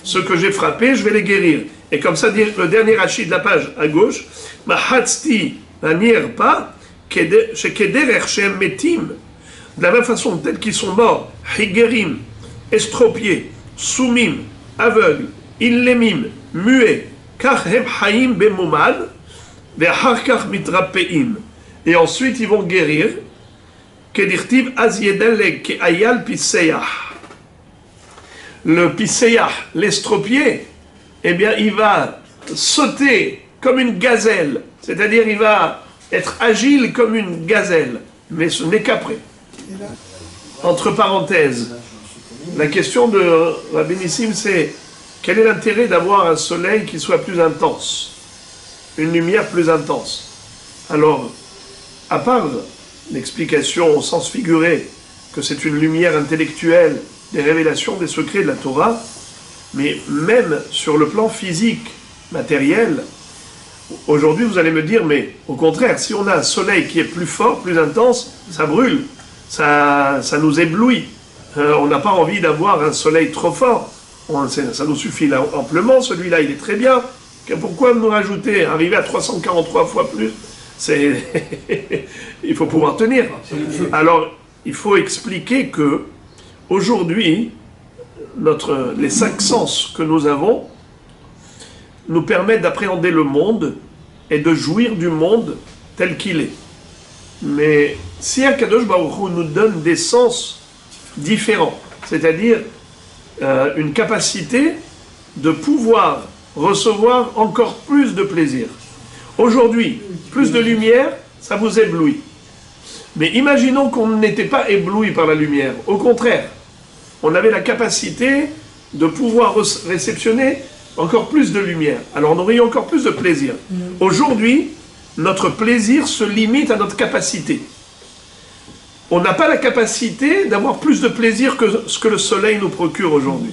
ce que j'ai frappé, je vais les guérir. Et comme ça dit le dernier rachid de la page à gauche, Mahatzti vanirpa, shekederech shem metim, de la même façon, tels qu'ils sont morts, higerim, estropiés, soumim, aveugles, illemim, muets, kach hem haim bemumad, ve'achar kach mitrapeim. Et ensuite ils vont guérir, kedirtiv az yedeleg ke ayal piseyach. Le piseyach, l'estropié, eh bien il va sauter comme une gazelle, c'est-à-dire il va être agile comme une gazelle, mais ce n'est qu'après. Entre parenthèses, la question de Rabbi Nissim, c'est quel est l'intérêt d'avoir un soleil qui soit plus intense, une lumière plus intense? Alors, à part l'explication au sens figuré que c'est une lumière intellectuelle des révélations des secrets de la Torah, mais même sur le plan physique, matériel, aujourd'hui vous allez me dire, mais au contraire, si on a un soleil qui est plus fort, plus intense, ça brûle, ça nous éblouit. On n'a pas envie d'avoir un soleil trop fort. Ça nous suffit là, amplement, celui-là il est très bien. Pourquoi nous rajouter, arriver à 343 fois plus? Il faut pouvoir tenir. Alors, il faut expliquer que aujourd'hui, les 5 sens que nous avons nous permettent d'appréhender le monde et de jouir du monde tel qu'il est. Mais si Akadosh Baruch Hu nous donne des sens différents, c'est-à-dire une capacité de pouvoir recevoir encore plus de plaisir. Aujourd'hui, plus de lumière, ça vous éblouit. Mais imaginons qu'on n'était pas ébloui par la lumière. Au contraire, on avait la capacité de pouvoir réceptionner encore plus de lumière. Alors on aurait eu encore plus de plaisir. Aujourd'hui, notre plaisir se limite à notre capacité. On n'a pas la capacité d'avoir plus de plaisir que ce que le soleil nous procure aujourd'hui.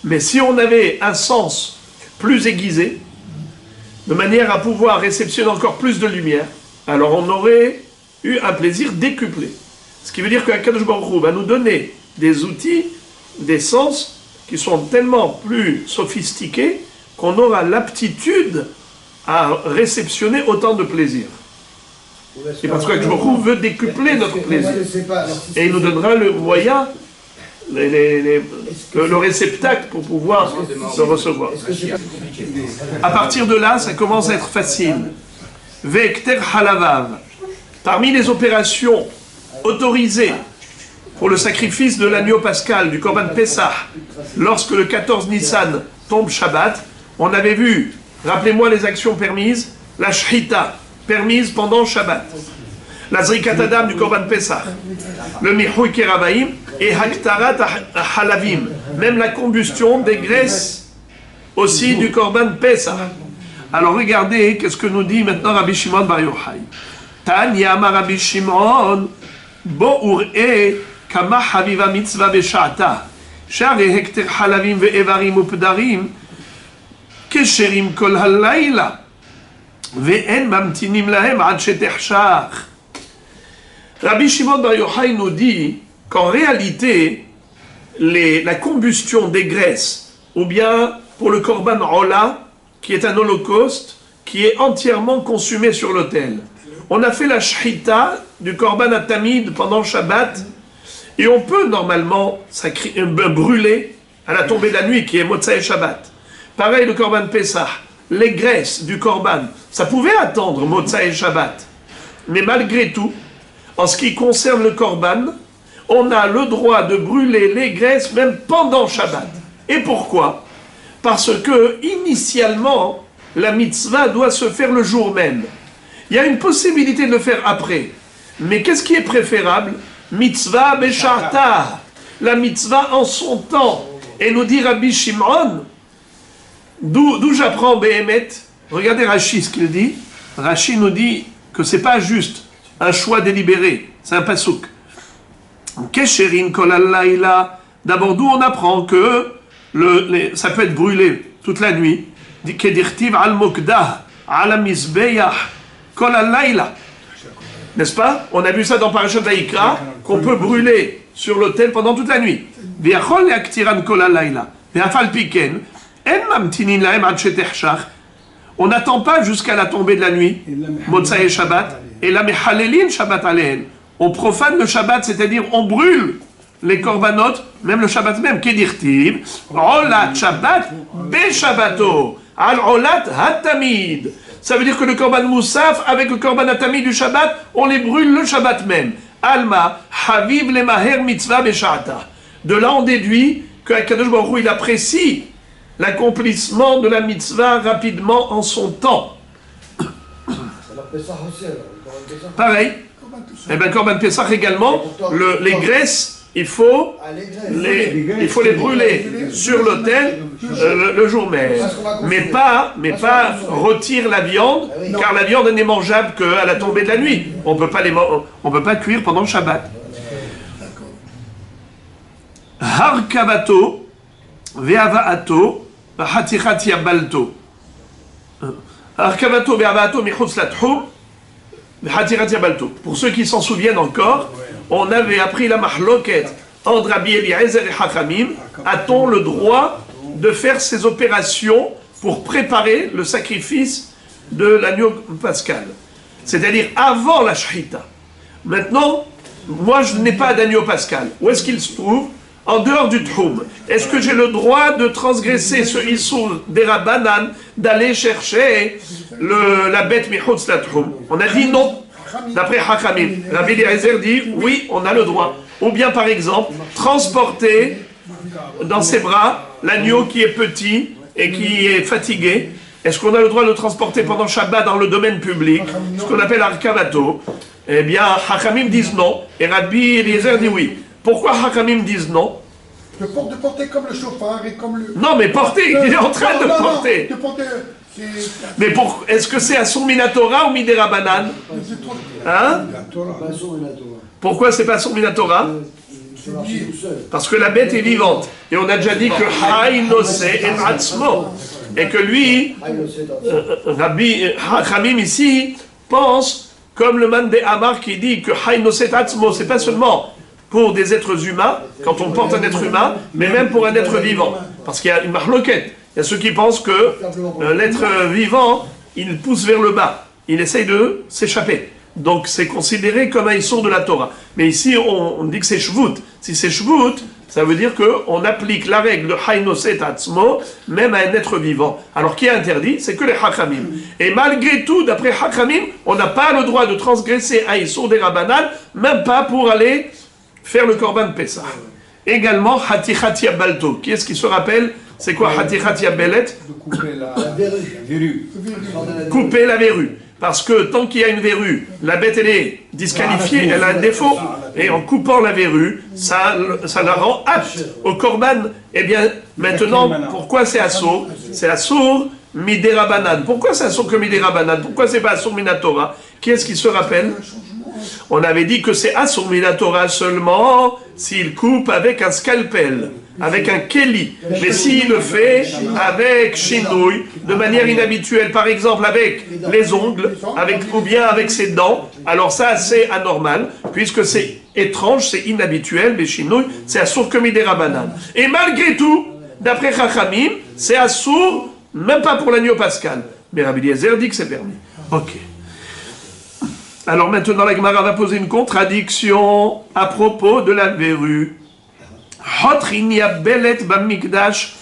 Mais si on avait un sens plus aiguisé, de manière à pouvoir réceptionner encore plus de lumière, alors on aurait eu un plaisir décuplé. Ce qui veut dire qu'Akadosh Baruch Hu va nous donner des outils, des sens qui sont tellement plus sophistiqués qu'on aura l'aptitude à réceptionner autant de plaisir. Et parce que Baruch veut décupler notre plaisir. Et il nous donnera le moyen, le réceptacle pour pouvoir le recevoir. À partir de là, ça commence à être facile. Vekter halavav. Parmi les opérations autorisées pour le sacrifice de l'agneau pascal, du Korban Pessah, lorsque le 14 Nissan tombe Shabbat, on avait vu, rappelez-moi les actions permises, la Shhita, permise pendant Shabbat, la Zrikat Adam du Korban Pessah, le Mihui Keravaim et Haktarat Halavim, même la combustion des graisses aussi du Korban Pessah. Alors regardez, qu'est-ce que nous dit maintenant Rabbi Shimon Bar Yochai. Tanya Amar Rabbi Shimon, Bo ur'e kama haviva mitzvah b'sha'ata, sha'are hekter halavim ve'evarim u'pdarim, kesherim kol halayla, ve'en mamtinim lahem ad shetechshach. Rabbi Shimon Bar Yochai nous dit qu'en réalité, la combustion des graisses, ou bien pour le korban ola, qui est un holocauste, qui est entièrement consumé sur l'autel. On a fait la shhita du korban atamid pendant Shabbat, et on peut normalement brûler à la tombée de la nuit, qui est Motsai Shabbat. Pareil, le korban Pessah, les graisses du korban, ça pouvait attendre Motsai Shabbat. Mais malgré tout, en ce qui concerne le korban, on a le droit de brûler les graisses même pendant Shabbat. Et pourquoi? Parce que, initialement, la mitzvah doit se faire le jour même. Il y a une possibilité de le faire après. Mais qu'est-ce qui est préférable? Mitzvah besharta. La mitzvah en son temps. Et nous dit Rabbi Shimon, d'où j'apprends Behemet. Regardez Rashi ce qu'il dit. Rashi nous dit que c'est pas juste un choix délibéré. C'est un pasouk. Kesherin kol halayla. D'abord, d'où on apprend que ça peut être brûlé toute la nuit. Kedirtiv al mokdah, al mizbeach, kol halayla. N'est-ce pas? On a vu ça dans Parashat Vayikra, qu'on peut brûler sur l'autel pendant toute la nuit. V'yachol yaktiran kol halayla, v'afal piken, en mamtinin lahem ad shetechshach. On n'attend pas jusqu'à la tombée de la nuit, Motsai Shabbat, et la mehalelin Shabbat alehen. On profane le Shabbat, c'est-à-dire on brûle les korbanot, même le Shabbat même, Kedirtiv, Olat Shabbat, Be Shabbato, Al Olat Hatamid. Ça veut dire que le korban Moussaf, avec le korban Hatamid du Shabbat, on les brûle le Shabbat même. Alma, Haviv le Maher Mitzvah Besha'ata. De là, on déduit qu'Akadosh Baruch Hu, il apprécie l'accomplissement de la mitzvah rapidement en son temps. Pareil. Et bien, Korban Pessah également, les graisses, il faut les brûler sur l'autel le jour même. Mais pas rôtir la viande, car la viande n'est mangeable qu'à la tombée de la nuit. On ne peut pas cuire pendant le Shabbat. Harkavato, ve'ava'ato, hatichat yabalto. Harkavato, ve'ava'ato, michutz latchum. Pour ceux qui s'en souviennent encore, on avait appris la mahloket entre Rabbi Eliezer et Hachamim. A-t-on le droit de faire ces opérations pour préparer le sacrifice de l'agneau pascal? C'est-à-dire avant la shhita. Maintenant, moi je n'ai pas d'agneau pascal. Où est-ce qu'il se trouve? En dehors du Tchoum. Est-ce que j'ai le droit de transgresser ce Issour des Rabbanan, d'aller chercher la bête Michutz la Tchoum? On a dit non. D'après Hachamim. Rabbi Eliezer dit oui, on a le droit. Ou bien par exemple, transporter dans ses bras l'agneau qui est petit et qui est fatigué. Est-ce qu'on a le droit de le transporter pendant Shabbat dans le domaine public? Ce qu'on appelle Arkavato. Eh bien, Hachamim disent non. Et Rabbi Eliezer dit oui. Pourquoi Hachamim disent non? De porter comme le chauffard et comme le... Non, mais porter, il est en train de porter. Non, de porter... Mais est-ce que c'est à son Minatora ou Midera Banan? Hein? Pourquoi c'est pas son Minatora? Parce que la bête est vivante. Et on a déjà dit que Haïnose et Atzmo. Et que lui, Rabbi Hachamim ici, pense, comme le man des Hamar qui dit que Haïnose et Atzmo, c'est pas seulement pour des êtres humains, quand on porte un être humain, mais même pour un être vivant. Parce qu'il y a une marloquette. Il y a ceux qui pensent que l'être vivant, il pousse vers le bas. Il essaye de s'échapper. Donc c'est considéré comme un issour de la Torah. Mais ici, on dit que c'est shvut. Si c'est shvut, ça veut dire qu'on applique la règle de Haïnoset Atzmo, même à un être vivant. Alors qui est interdit? C'est que les Hachamim. Et malgré tout, d'après Hachamim, on n'a pas le droit de transgresser un issour des Rabbanan, même pas pour aller faire le Korban Pessah. Également, Hatichatia Balto. Qui est-ce qui se rappelle? C'est quoi Hatichatia Belet? De couper la verrue. Couper la verrue. Parce que tant qu'il y a une verrue, la bête elle est disqualifiée, elle a un défaut. Et en coupant la verrue, ça la rend apte au korban. Eh bien, maintenant, pourquoi c'est assour? C'est assour midera banan. Pourquoi c'est assour que midera banan? Pourquoi c'est pas assour minatora? Qui est-ce qui se rappelle? On avait dit que c'est assour minatora seulement s'il coupe avec un scalpel, avec un keli. Mais s'il le fait avec shinouï, de manière inhabituelle, par exemple avec les ongles, ou bien avec ses dents, alors ça c'est anormal, puisque c'est étrange, c'est inhabituel, mais shinouï, c'est assour que midera banan. Et malgré tout, d'après Chachamim, c'est assour, même pas pour l'agneau pascal. Mais Rabbi Eliezer dit que c'est permis. Ok. Alors maintenant, la Gemara va poser une contradiction à propos de la verrue. Hotrinia belet bamikdash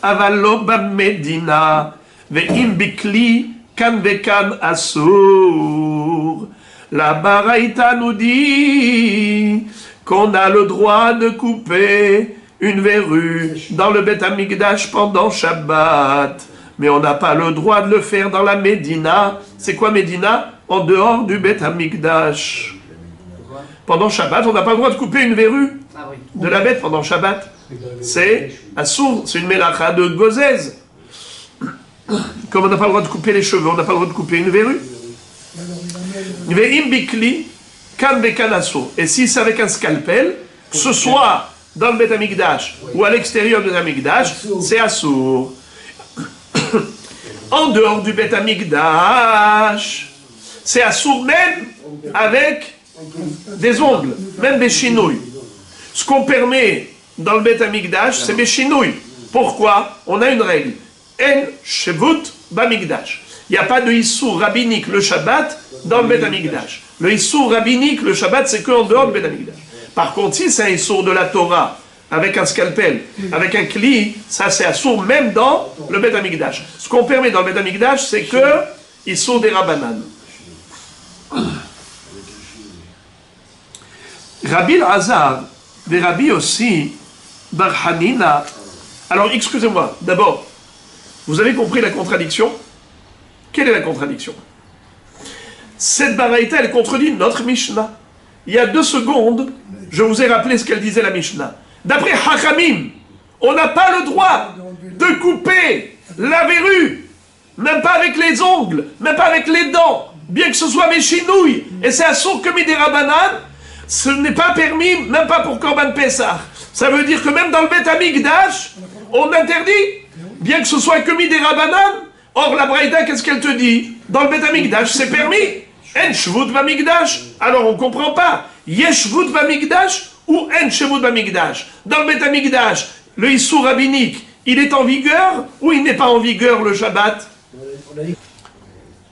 avalo bamedina ve'im bikli kan vekan asur. La Baraïta nous dit qu'on a le droit de couper une verrue dans le Bet Amikdash pendant Shabbat. Mais on n'a pas le droit de le faire dans la Médina. C'est quoi Médina? En dehors du Bet Amikdash. Pendant Shabbat, on n'a pas le droit de couper une verrue de la bête pendant Shabbat. C'est assour, c'est une mélacha de gozèse. Comme on n'a pas le droit de couper les cheveux, on n'a pas le droit de couper une verrue. Ve'im bikli kan vekan assour. Et si c'est avec un scalpel, que ce soit dans le Bet Amikdash ou à l'extérieur du Bet Amikdash, c'est assour. En dehors du Bet Amikdash, c'est assour même avec des ongles, même des chinouilles. Ce qu'on permet dans le Bet Amikdash, c'est des chinouilles. Pourquoi? On a une règle. En shevut bamikdash. Il n'y a pas de issour rabbinique le Shabbat dans le Bet Amikdash. Le issour rabbinique le Shabbat, c'est qu'en dehors du Bet Amikdash. Par contre, si c'est un issour de la Torah, avec un scalpel, avec un kli, ça c'est assour même dans le Bet Amikdash. Ce qu'on permet dans le Bet Amikdash, c'est que issour des Rabbanan. Rabbi Elazar, des Rabbi aussi, Bar Hanina. Alors, excusez-moi, d'abord, vous avez compris la contradiction? Quelle est la contradiction? Cette baraïta, elle contredit notre Mishnah. Il y a 2 secondes, je vous ai rappelé ce qu'elle disait la Mishnah. D'après Hachamim, on n'a pas le droit de couper la verrue, même pas avec les ongles, même pas avec les dents, bien que ce soit mes chinouilles, et c'est assour que midera banan, ce n'est pas permis, même pas pour Korban Pessah. Ça veut dire que même dans le Bet Amikdash, on interdit, bien que ce soit que midera banan. Or la Braïda, qu'est-ce qu'elle te dit? Dans le Bet Amikdash, c'est permis. En shvut bamikdash. Alors on comprend pas. Yesh shvut bamikdash ou en shvut bamikdash. Dans le Bet Amikdash, le issour rabbinique, il est en vigueur ou il n'est pas en vigueur le Shabbat?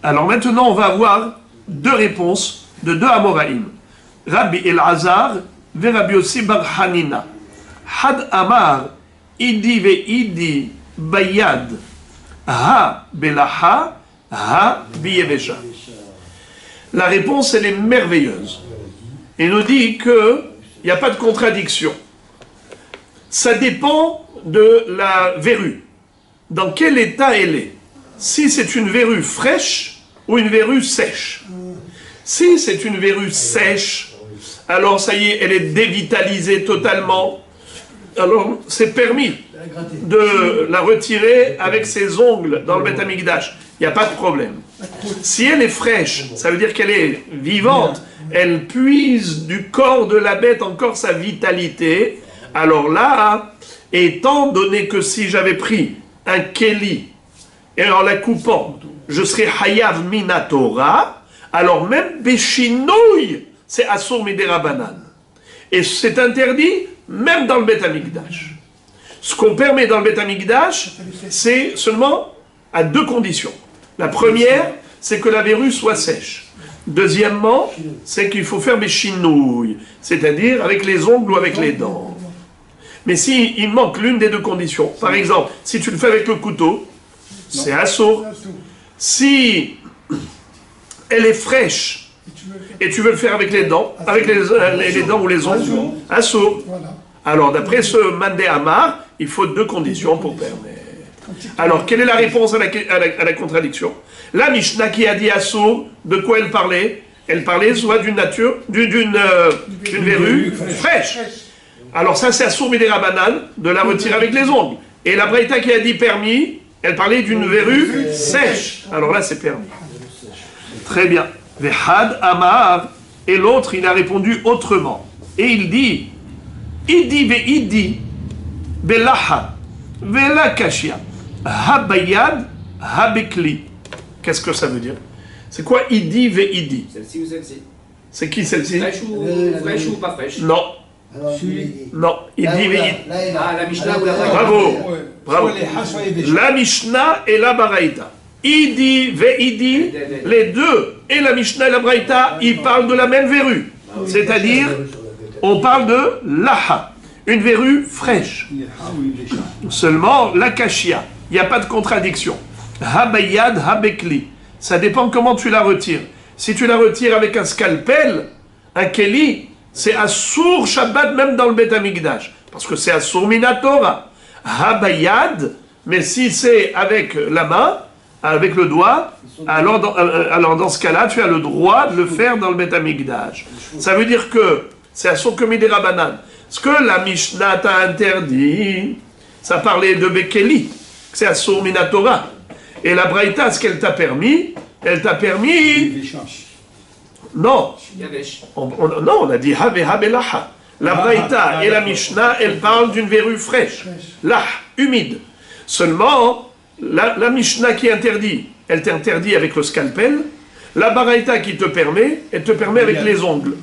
Alors maintenant, on va avoir 2 réponses de 2 Amoraïm. Rabbi Elazar ve Rabbi Yossi bar Hanina. Had Amar idi ve idi bayad. Ha belaha, ha biyevesha. La réponse, elle est merveilleuse. Il nous dit qu'il n'y a pas de contradiction. Ça dépend de la verrue. Dans quel état elle est? Si c'est une verrue fraîche ou une verrue sèche. Si c'est une verrue sèche, alors ça y est, elle est dévitalisée totalement. Alors c'est permis de la retirer avec ses ongles dans le Bet Amikdash. Il n'y a pas de problème. Si elle est fraîche, ça veut dire qu'elle est vivante, elle puise du corps de la bête encore sa vitalité. Alors là, étant donné que si j'avais pris un keli et en la coupant, je serais hayav minatora, alors même béchinouille, c'est assour midera banan. Et c'est interdit même dans le Beth Amikdash. Ce qu'on permet dans le Beth Amikdash, c'est seulement à deux conditions. La première, c'est que la verrue soit sèche. Deuxièmement, c'est qu'il faut faire des chinouilles, c'est-à-dire avec les ongles ou avec les dents. Mais si il manque l'une des deux conditions, par exemple, si tu le fais avec le couteau, c'est assourd. Si elle est fraîche et tu veux le faire avec les dents, avec les dents ou les ongles, assourd. Alors d'après ce Mandé Amar, il faut deux conditions pour permettre. Alors, quelle est la réponse à la contradiction? La Mishnah qui a dit assourd, de quoi elle parlait? Elle parlait soit d'une verrue fraîche. Alors ça, c'est assourd midera banane, de la retirer avec les ongles. Et la Braïta qui a dit permis, elle parlait d'une verrue sèche. Alors là, c'est permis. Très bien. Vehad Amar, et l'autre, il a répondu autrement. Et il dit, Idi ve'idi, belaha, vela kashia. Habayad, habekli. Qu'est-ce que ça veut dire? C'est quoi idi ve'idi? Celle-ci ou celle-ci? C'est qui celle-ci? Fraîche ou pas fraîche? Non. Non. Idi ve'idi. Ah, la Mishnah ou la Baraïta? Bravo. Bravo. La Mishnah et la Baraïta. Idi ve'idi, les deux, et la Mishnah et la Baraïta, ils parlent de la même verrue. C'est-à-dire, on parle de laha, une verrue fraîche. Seulement, la kashia, il n'y a pas de contradiction. Habayad, habekli. Ça dépend comment tu la retires. Si tu la retires avec un scalpel, un keli, c'est assour Shabbat même dans le Beth Amikdash. Parce que c'est assour minatora. Habayad, mais si c'est avec la main, avec le doigt, alors dans ce cas-là, tu as le droit de le faire dans le Beth Amikdash. Ça veut dire que c'est assour que midera banane. Ce que la Mishnah t'a interdit, ça parlait de Bekeli, c'est assour minatora. Et la Braïta, ce qu'elle t'a permis, non. Non, on a dit have habelaha. La Braïta et la Mishnah, elles parlent d'une verrue fraîche, là, humide. Seulement, la Mishnah qui interdit, elle t'interdit avec le scalpel. La Braïta qui te permet, elle te permet avec les ongles.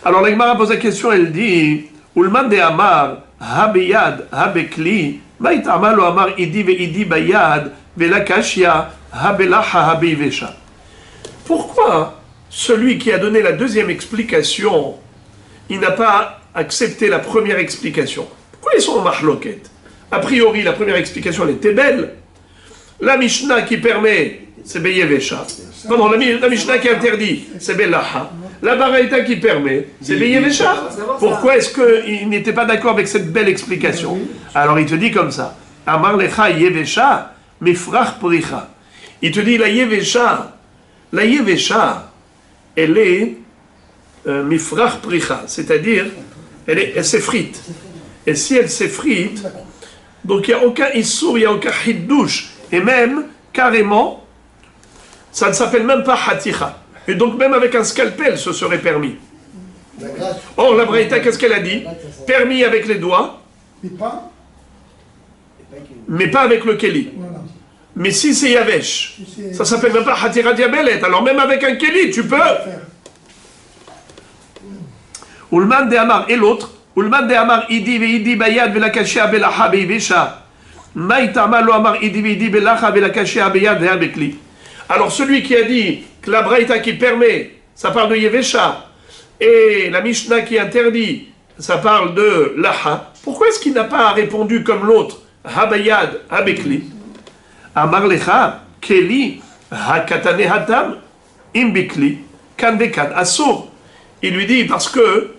Alors la Gemara pose la question, elle dit Ulman de Amar, habeyad, habekli, maïtama lo amar idi ve idi bayad, ve la kashia, habelaha habeivesha. Pourquoi celui qui a donné la deuxième explication, il n'a pas accepté la première explication? Pourquoi ils sont en marloquette? A priori, la première explication, elle était belle. La Mishnah qui permet, c'est Beyevesha. Pardon, la Mishnah qui interdit, c'est Belaha. La Baraïta qui permet, c'est Beyevesha. Pourquoi est-ce qu'il n'était pas d'accord avec cette belle explication? Alors il te dit comme ça. Amar lecha Yevesha, mifrach pricha. Il te dit la Yevesha, elle est mifrach pricha, c'est-à-dire elle s'effrite. Et si elle s'effrite, donc il n'y a aucun issour, il n'y a aucun hiddouche. Et même, carrément, ça ne s'appelle même pas haticha. Et donc même avec un scalpel, ce serait permis. Or, la Braïta, qu'est-ce qu'elle a dit? Permis avec les doigts, mais pas avec le keli. Mais si c'est yavesh, ça s'appelle même pas hatira diabelet. Alors même avec un keli, tu peux. Ulman de Amar, et l'autre, Ulman de Amar, idi ve idi bayad ve la kashia belaha beivesha. Maïtama lo Amar, idi ve idi belaha ve la kashia beyad ve abekli. Alors celui qui a dit que la Braïta qui permet, ça parle de Yevesha, et la Mishnah qui interdit, ça parle de Laha, pourquoi est-ce qu'il n'a pas répondu comme l'autre, Habayad, Habekli? Amar lecha, Keli, Hakatane Hatam, Imbikli, Kandekan, Assour. Il lui dit, parce que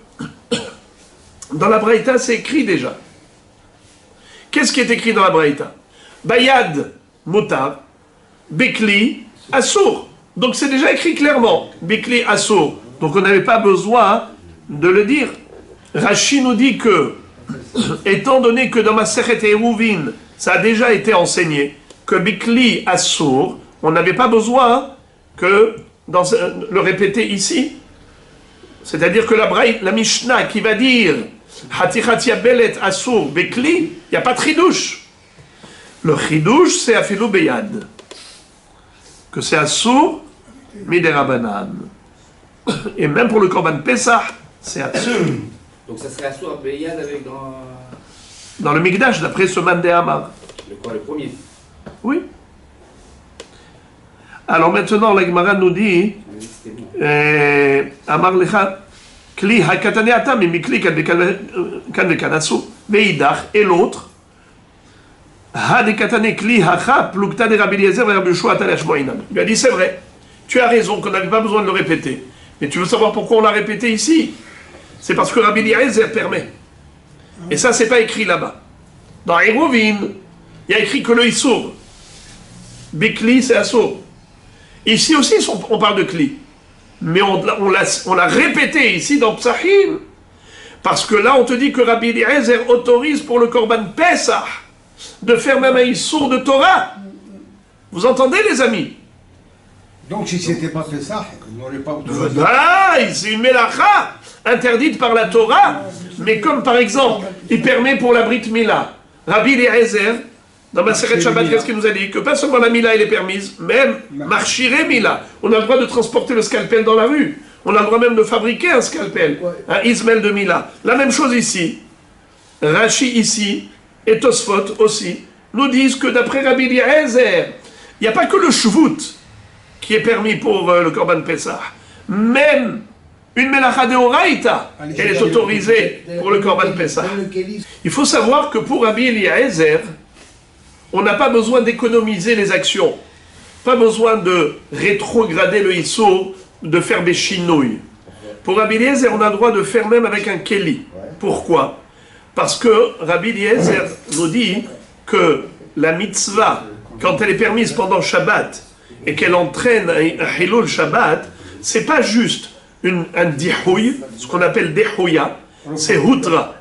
dans la Braïta, c'est écrit déjà. Qu'est-ce qui est écrit dans la Braïta? Bayad, Motar, Bekli, Assour. Donc c'est déjà écrit clairement. Bekli, Assour. Donc on n'avait pas besoin de le dire. Rashi nous dit que, étant donné que dans Masechet Eruvin, ça a déjà été enseigné, que Bekli, Assour, on n'avait pas besoin que le répéter ici. C'est-à-dire que la Mishnah qui va dire Hatichat Belet Assour Bekli, il n'y a pas de chidouche. Le chidouche, c'est Afilou Beyad. Que c'est Assour Midera Banan. Et même pour le Korban Pesach, C'est absolu. Donc ça serait Assour Beyad avec Dans le Mikdash, d'après ce Man de Amar. le premier. Oui. Alors maintenant, la Gemara nous dit Amar lecha kli hakatane atam mikli kan vekan asu veidach, et l'autre ha de katane kli hacha plukta de Rabbi Eliezer ve Rabbi Yoshua talash moinam. Il lui a dit c'est vrai, tu as raison qu'on n'avait pas besoin de le répéter, mais tu veux savoir pourquoi on l'a répété ici? C'est parce que Rabbi Eliezer permet, et ça c'est pas écrit là-bas. Dans Eruvin, il y a écrit que le Issour Bikli c'est Assour. Ici aussi, on parle de Kli. Mais on l'a répété ici dans Psachim. Parce que là, on te dit que Rabbi Eliezer autorise pour le Korban Pesach de faire même un Issour de Torah. Vous entendez, les amis? Donc, si ce n'était pas fait ça, on n'aurait pas autorisé. Ah, c'est une mélacha interdite par la Torah. Mais comme par exemple, il permet pour la Brit Mila, Rabbi Eliezer, dans ma Maseret Shabbat, qu'est-ce qu'il nous a dit? Que pas seulement la Mila elle est permise, même Marchiré Mila. On a le droit de transporter le scalpel dans la rue. On a le droit même de fabriquer un scalpel, un Ismaël de Mila. La même chose ici. Rashi ici, et Tosfot aussi, nous disent que d'après Rabbi Eliezer, il n'y a pas que le Shvut qui est permis pour le Korban Pesach. Même une Melacha de Oraïta, elle est autorisée pour le Korban Pesach. Il faut savoir que pour Rabbi Eliezer, on n'a pas besoin d'économiser les actions. Pas besoin de rétrograder le Issour, de faire des chinouilles. Pour Rabbi Eliezer, on a le droit de faire même avec un Keli. Pourquoi? Parce que Rabbi Eliezer nous dit que la mitzvah, quand elle est permise pendant Shabbat, et qu'elle entraîne un Hilul Shabbat, c'est pas juste un dihouy, ce qu'on appelle dihouya, c'est hutra.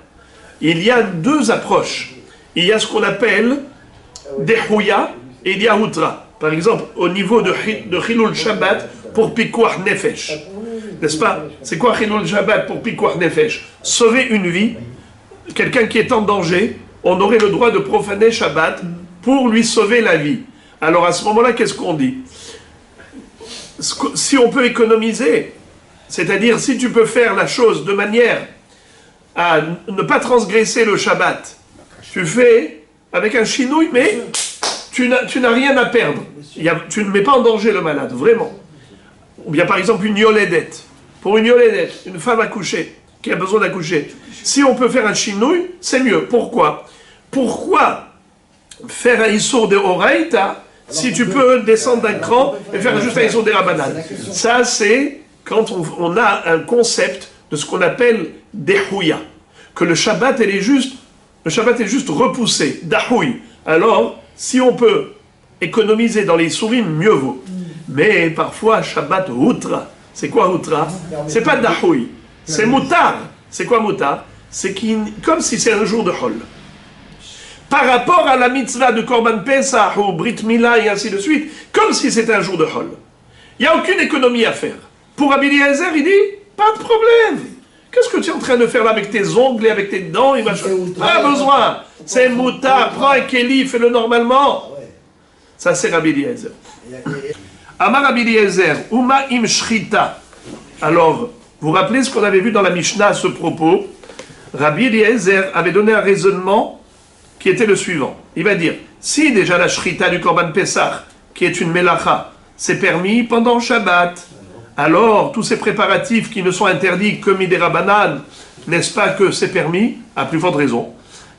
Il y a deux approches. Il y a ce qu'on appelle dihouya et il y a hutra. Par exemple, au niveau de Hilul Shabbat pour Pikuach Nefesh. N'est-ce pas? C'est quoi Hilul Shabbat pour Pikuach Nefesh? Sauver une vie, quelqu'un qui est en danger, on aurait le droit de profaner Shabbat pour lui sauver la vie. Alors à ce moment-là, qu'est-ce qu'on dit? Si on peut économiser, c'est-à-dire si tu peux faire la chose de manière à ne pas transgresser le Shabbat, tu fais avec un chinouille, mais tu n'as rien à perdre. Tu ne mets pas en danger le malade, vraiment. Ou bien par exemple une yoledette. Pour une yoledette, une femme accouchée, qui a besoin d'accoucher, si on peut faire un chinouille, c'est mieux. Pourquoi? Pourquoi faire un issour de Horaïta si tu peux descendre d'un cran et faire juste un issour de Rabbanan? Ça, c'est quand on a un concept de ce qu'on appelle dehouya, que le Shabbat est juste repoussé, dahouy. Alors, si on peut économiser dans les souris, mieux vaut. Mais parfois, Shabbat outra. C'est quoi outra? C'est pas dahouy, c'est moutar. C'est quoi moutar? C'est comme si c'est un jour de hol. Par rapport à la mitzvah de Korban Pesach ou Brit Mila et ainsi de suite, comme si c'était un jour de hol. Il n'y a aucune économie à faire. Pour Rabbi Eliezer, il dit, pas de problème. Qu'est-ce que tu es en train de faire là avec tes ongles et avec tes dents et machin? Pas besoin. C'est moutar, prends un keli, fais-le normalement. Ça c'est Rabbi Eliezer. Amar Rabbi Eliezer, Uma im shrita. Alors, vous vous rappelez ce qu'on avait vu dans la Mishnah à ce propos? Rabbi Eliezer avait donné un raisonnement qui était le suivant. Il va dire, si déjà la shrita du Korban Pesach, qui est une melacha, c'est permis pendant Shabbat, alors tous ces préparatifs qui ne sont interdits que midera banan, n'est-ce pas que c'est permis? À plus forte raison.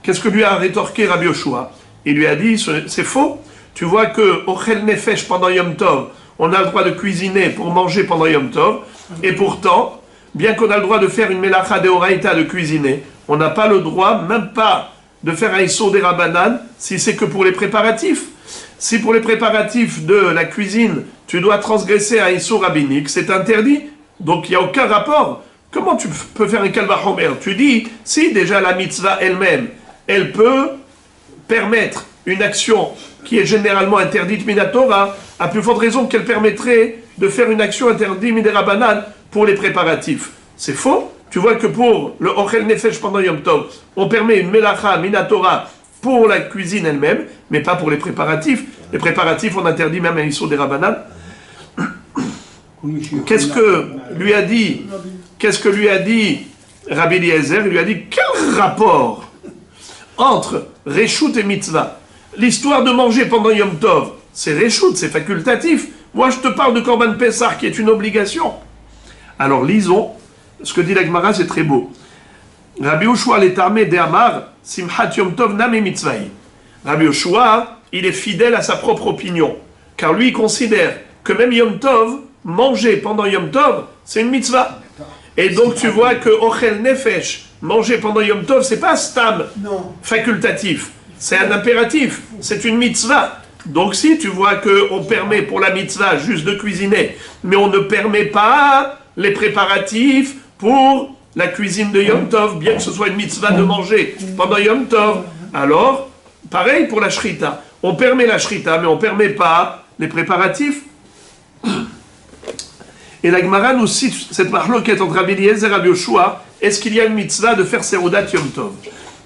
Qu'est-ce que lui a rétorqué Rabbi Yoshua? Il lui a dit, c'est faux. Tu vois que Ochel Nefesh pendant Yom Tov, on a le droit de cuisiner pour manger pendant Yom Tov, et pourtant, bien qu'on a le droit de faire une melacha de Horaïta de cuisiner, on n'a pas le droit, même pas de faire un issour des Rabbanan, si c'est que pour les préparatifs. Si pour les préparatifs de la cuisine, tu dois transgresser un issour rabbinique, c'est interdit. Donc il n'y a aucun rapport. Comment tu peux faire un kalvachomer? Tu dis, si déjà la mitzvah elle-même, elle peut permettre une action qui est généralement interdite minatora, à plus forte raison qu'elle permettrait de faire une action interdite midera banan pour les préparatifs. C'est faux. Tu vois que pour le Ochel Nefesh pendant Yom Tov, on permet une melacha minatora pour la cuisine elle-même, mais pas pour les préparatifs. Les préparatifs, on interdit même un issour des Rabbanan. Qu'est-ce que lui a dit Rabbi Eliezer lui a dit, quel rapport entre Reshut et Mitzvah? L'histoire de manger pendant Yom Tov, c'est Reshut, c'est facultatif. Moi, je te parle de Korban Pessah, qui est une obligation. Alors, lisons. Ce que dit la Gemara, c'est très beau. Rabbi Yoshua l'étarmé de Amar, Simchat Yom Tov name mitzvah. Rabbi Yoshua, il est fidèle à sa propre opinion. Car lui, il considère que même Yom Tov, manger pendant Yom Tov, c'est une mitzvah. Et donc, tu vois que Ochel Nefesh, manger pendant Yom Tov, c'est pas stam facultatif. C'est un impératif, c'est une mitzvah. Donc si tu vois qu'on permet pour la mitzvah juste de cuisiner, mais on ne permet pas les préparatifs pour la cuisine de Yom Tov, bien que ce soit une mitzvah de manger pendant Yom Tov, alors, pareil pour la shrita. On permet la shrita, mais on ne permet pas les préparatifs. Et la Gemara nous cite cette marloquette entre Rabbi Eliezer et Rabbi Yoshua. Est-ce qu'il y a une mitzvah de faire Seudat Yom Tov?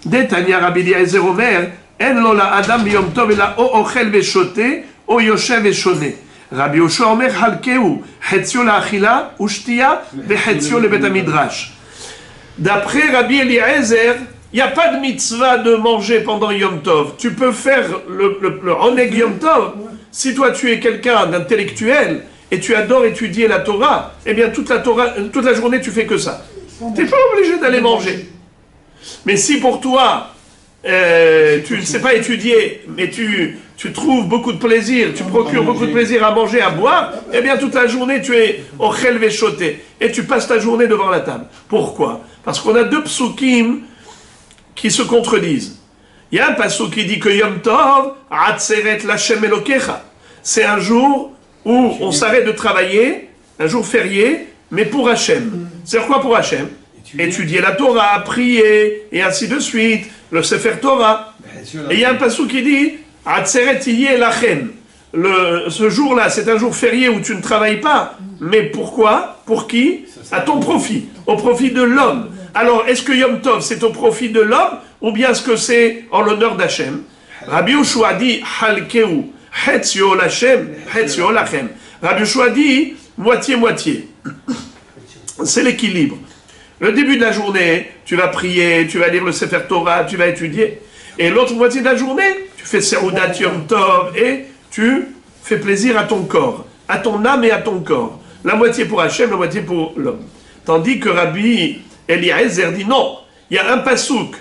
Détania Rabbi Eliezer Omer, En lo la adam yom tov ela o ochel veshote o yoshev veshone. Rabbi Yoshua Omer halkeu hetzio la achila ushtia vehetzio le bet midrash. D'après Rabbi Eliezer, il n'y a pas de mitzvah de manger pendant Yom Tov. Tu peux faire le oneg Yom Tov. Si toi tu es quelqu'un d'intellectuel et tu adores étudier la Torah, eh bien toute la journée tu fais que ça. Tu n'es pas obligé d'aller manger. Mais si pour toi, tu ne sais pas étudier, mais tu trouves beaucoup de plaisir, tu procures beaucoup de plaisir à manger, à boire, eh bien toute la journée tu es au chel veshoté et tu passes ta journée devant la table. Pourquoi? Parce qu'on a deux psukim qui se contredisent. Il y a un pasuk qui dit que Yom Tov, Atzeret Lashem Elokecha. C'est un jour où on s'arrête de travailler, un jour férié, mais pour Hachem. C'est quoi pour Hachem? Étudier la Torah, prier, et ainsi de suite, le Sefer Torah. Et il y a un pasuk qui dit Atzeret Yeh Lachem. Ce jour-là, c'est un jour férié où tu ne travailles pas. Mais pourquoi? Pour qui? À ton profit, au profit de l'homme. Alors, est-ce que Yom Tov, c'est au profit de l'homme, ou bien est-ce que c'est en l'honneur d'Hachem? Rabbi Yoshua dit Halkeu, Hetzio Lachem, Hetzio Lachem. Rabbi Yoshua dit moitié-moitié. C'est l'équilibre. Le début de la journée, tu vas prier, tu vas lire le Sefer Torah, tu vas étudier. Et l'autre moitié de la journée, tu fais Seudat Yom Tov et tu fais plaisir à ton corps, à ton âme et à ton corps. La moitié pour Hachem, la moitié pour l'homme. Tandis que Rabbi Eliezer dit non, il y a un pasouk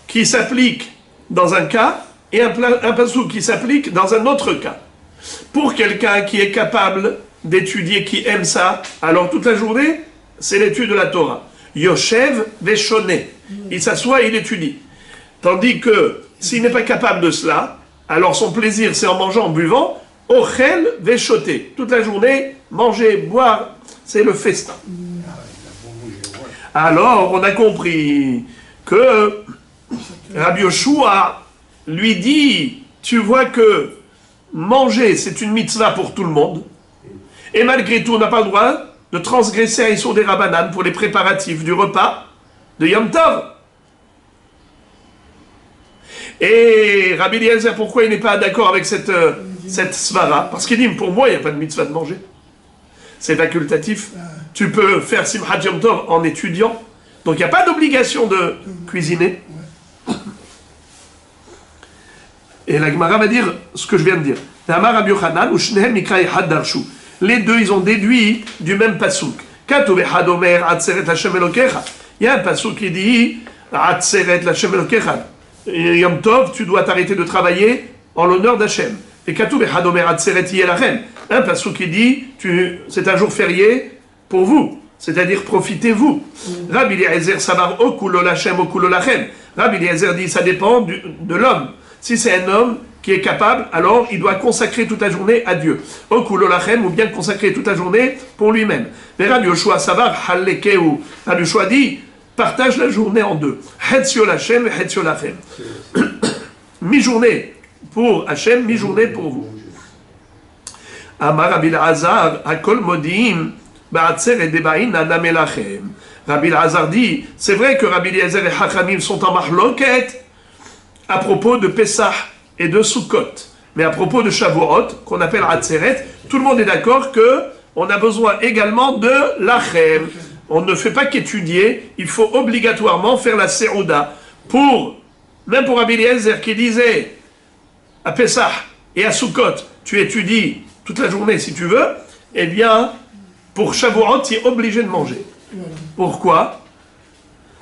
qui s'applique dans un cas et un pasouk qui s'applique dans un autre cas. Pour quelqu'un qui est capable d'étudier, qui aime ça, alors toute la journée, c'est l'étude de la Torah. Yoshev Veshoné. Il s'assoit et il étudie. Tandis que s'il n'est pas capable de cela, alors son plaisir c'est en mangeant, en buvant, Ochel Veshoté. Toute la journée, manger, boire, c'est le festin. Alors on a compris que Rabbi Yoshua lui dit, tu vois que manger c'est une mitzvah pour tout le monde, et malgré tout on n'a pas le droit de transgresser à Issour des Rabbanan pour les préparatifs du repas de Yom Tov. Et Rabbi Eliezer, pourquoi il n'est pas d'accord avec cette svara? Parce qu'il dit, pour moi, il n'y a pas de mitzvah de manger. C'est facultatif. Tu peux faire Simchat Yom Tov en étudiant. Donc il n'y a pas d'obligation de cuisiner. Et la Gemara va dire ce que je viens de dire. Les deux, ils ont déduit du même pasouk. Il y a un pasouk qui dit Atzeret Lashem Elokecha. Yom Tov, tu dois t'arrêter de travailler en l'honneur d'Hachem. Et Katuv Hadomer Atzeret Yeh Lachem. Un pasouk qui dit c'est un jour férié pour vous, c'est-à-dire profitez-vous. Rabbi Eliezer Sabar Okulo Lachem Okulo Lachem. Rabbi Eliezer dit ça dépend de l'homme. Si c'est un homme qui est capable, alors il doit consacrer toute la journée à Dieu. Okulo Lachem, ou bien consacrer toute la journée pour lui-même. Mais Rabbi Yoshua Sabar Hallekeu. Rabbi Yoshua dit partage la journée en deux. Hetzio Lachem et Hetzio Lachem. Mi-journée pour Hachem, mi-journée pour vous. Amar Rabbi Elazar, Hakol Modim, Ba'atzer et Debaïn, Nadam Elachem. Rabbi Elazar dit, c'est vrai que Rabbi Eliezer et Hachamim sont en marloquette à propos de Pessah et de Sukkot. Mais à propos de Shavuot, qu'on appelle Atzeret, tout le monde est d'accord que on a besoin également de Lachem. On ne fait pas qu'étudier, il faut obligatoirement faire la Serouda. Même pour Rabbi Eliezer qui disait à Pessah et à Sukkot, tu étudies toute la journée si tu veux, eh bien, pour Shavuot, tu es obligé de manger. Pourquoi?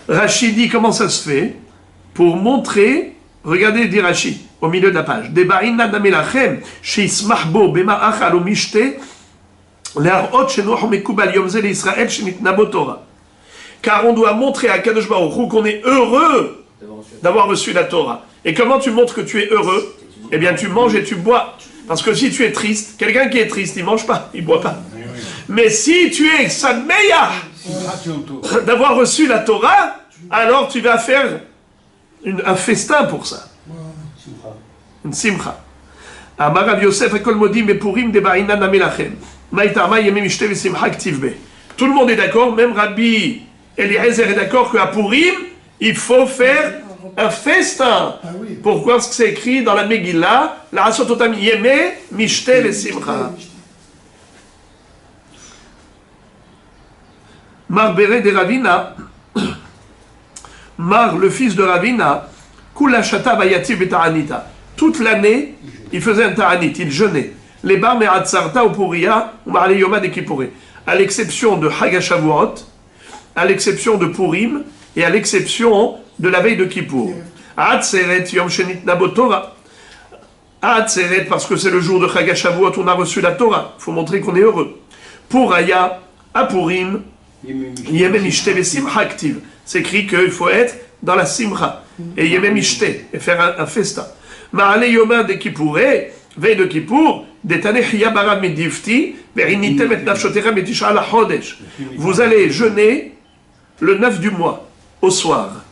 Rachid dit comment ça se fait pour montrer, regardez, dit Rachid, au milieu de la page, Debarina damelachem, sheismahbo bema'achal umishte, le'arot shenoch mekubal yom ze l'Israël shenitna bo Torah. Car on doit montrer à Kadosh Baruch Hu qu'on est heureux d'avoir reçu la Torah. Et comment tu montres que tu es heureux? Eh bien, tu manges et tu bois. Parce que si tu es triste, quelqu'un qui est triste, il mange pas, il boit pas. Mais si tu es sameya d'avoir reçu la Torah, alors tu vas faire un festin pour ça. Une simcha. Amar Rav Yosef ekol modim bepurim debarina namelachem. Ma'itama yemim ishte v'simcha ktivbe. Tout le monde est d'accord, même Rabbi Eliezer est d'accord qu'à Purim, il faut faire un festin. Pourquoi? Parce que c'est écrit dans la Megillah, la Rasototam Yeme Mishte le Simcha. Mar Beret de Ravina, Mar, le fils de Ravina, Kula Shata Bayati Betaranita. Toute l'année, il faisait un ta'anit, il jeûnait. Les bar me'atzarta ou Puria, ou Marle Yoma de Kippuré. À l'exception de Hagashavuot, à l'exception de Purim, et à l'exception de la veille de Kippour. Atzeret Yom Shenit Nabo Torah. Atzeret, parce que c'est le jour de Chagashavuot, on a reçu la Torah. Il faut montrer qu'on est heureux. Pour Aya, à Purim, Yemem Ishte Vesimcha Aktiv. C'est écrit qu'il faut être dans la Simcha. Et Yemem Ishte, et faire un festin. Ma'ale Yoma de Kippouré, veille de Kippour, Detane Hiya Bara Medifti, Verinitem et Nafshotera Metisha la Chodesh. Vous allez jeûner le 9 du mois, au soir.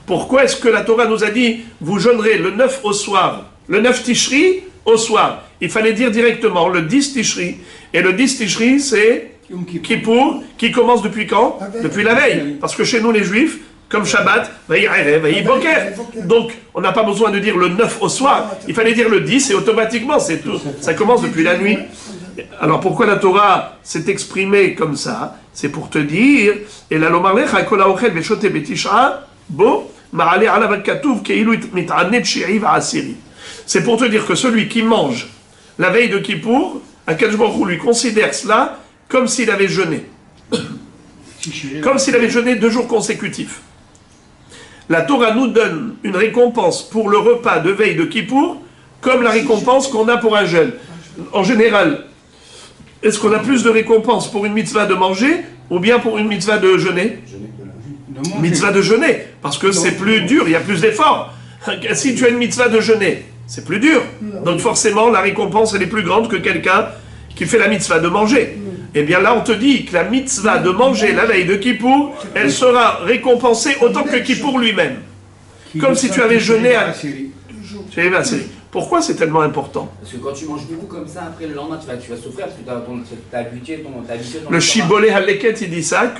Pourquoi est-ce que la Torah nous a dit vous jeûnerez le 9 au soir, le 9 Tishri au soir? Il fallait dire directement le 10 Tishri. Et le 10 Tishri, c'est Kippour, qui commence depuis quand? Depuis la veille. Parce que chez nous, les Juifs, comme Shabbat, donc on n'a pas besoin de dire le 9 au soir. Il fallait dire le 10 et automatiquement, c'est tout. Ça commence depuis la nuit. Alors pourquoi la Torah s'est exprimée comme ça? C'est pour te dire, et la lomarlecha kol haochel veshote betisha bo ma'ale alav katuv keilu mit'anet shi'i va'asiri. C'est pour te dire que celui qui mange la veille de Kippour, HaKadosh Baruch Hu lui considère cela comme s'il avait jeûné. Comme s'il avait jeûné 2 jours consécutifs. La Torah nous donne une récompense pour le repas de veille de Kippour, comme la récompense qu'on a pour un jeûne. En général, est-ce qu'on a plus de récompense pour une mitzvah de manger ou bien pour une mitzvah de jeûner? Mitzvah de jeûner, parce que c'est plus dur, il y a plus d'efforts. Si tu as une mitzvah de jeûner, c'est plus dur. Donc forcément, la récompense elle est plus grande que quelqu'un qui fait la mitzvah de manger. Eh bien là, on te dit que la mitzvah de manger la veille de Kippour, elle sera récompensée autant que Kippour lui-même. Comme si tu avais jeûné à... Tu avais assez. Pourquoi c'est tellement important? Parce que quand tu manges beaucoup comme ça, après le lendemain, tu vas souffrir parce que tu as habitué ton Le Shibolé Haleket, il dit ça,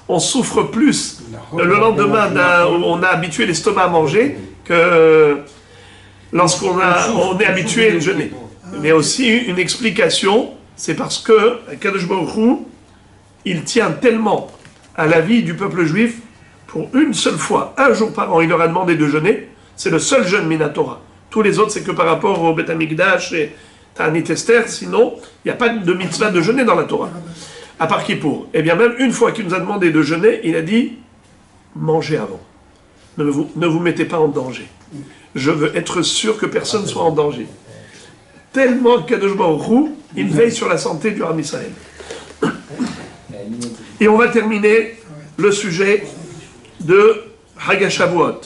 qu'on souffre plus le lendemain où on a habitué l'estomac à manger que lorsqu'on est habitué à jeûner. Mais aussi une explication, c'est parce que Kadosh Baruch Hu, il tient tellement à la vie du peuple juif, pour une seule fois, un jour par an, il leur a demandé de jeûner. C'est le seul jeûne Minatora. Tous les autres, c'est que par rapport au Beth Amikdash et Ta'anit Esther, sinon, il n'y a pas de mitzvah de jeûner dans la Torah. À part Kippour. Eh bien, même une fois qu'il nous a demandé de jeûner, il a dit, mangez avant. Ne vous mettez pas en danger. Je veux être sûr que personne ne soit en danger. Tellement Kadosh Baruch Hu, il veille sur la santé du Ham Israël. Et on va terminer le sujet de Hagashavuot.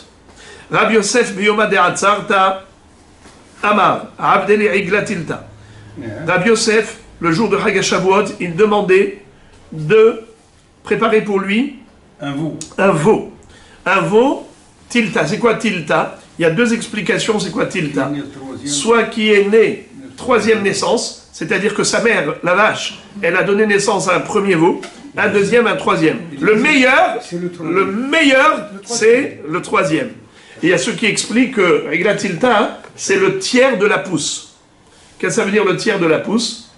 Rabbi Yosef biyoma de'atzarta Amar, Abdeli Iglatilta. Rabbi Yosef, le jour de Hagashavuot, il demandait de préparer pour lui un veau. Un veau, tilta. C'est quoi tilta? Il y a 2 explications, c'est quoi tilta? Soit qui est né 3e naissance, c'est-à-dire que sa mère, la vache, elle a donné naissance à un premier veau, un deuxième, un troisième. Le meilleur, c'est le 3e. Et il y a ceux qui expliquent que Iglatilta, c'est le tiers de la pousse. Qu'est-ce que ça veut dire le tiers de la pousse?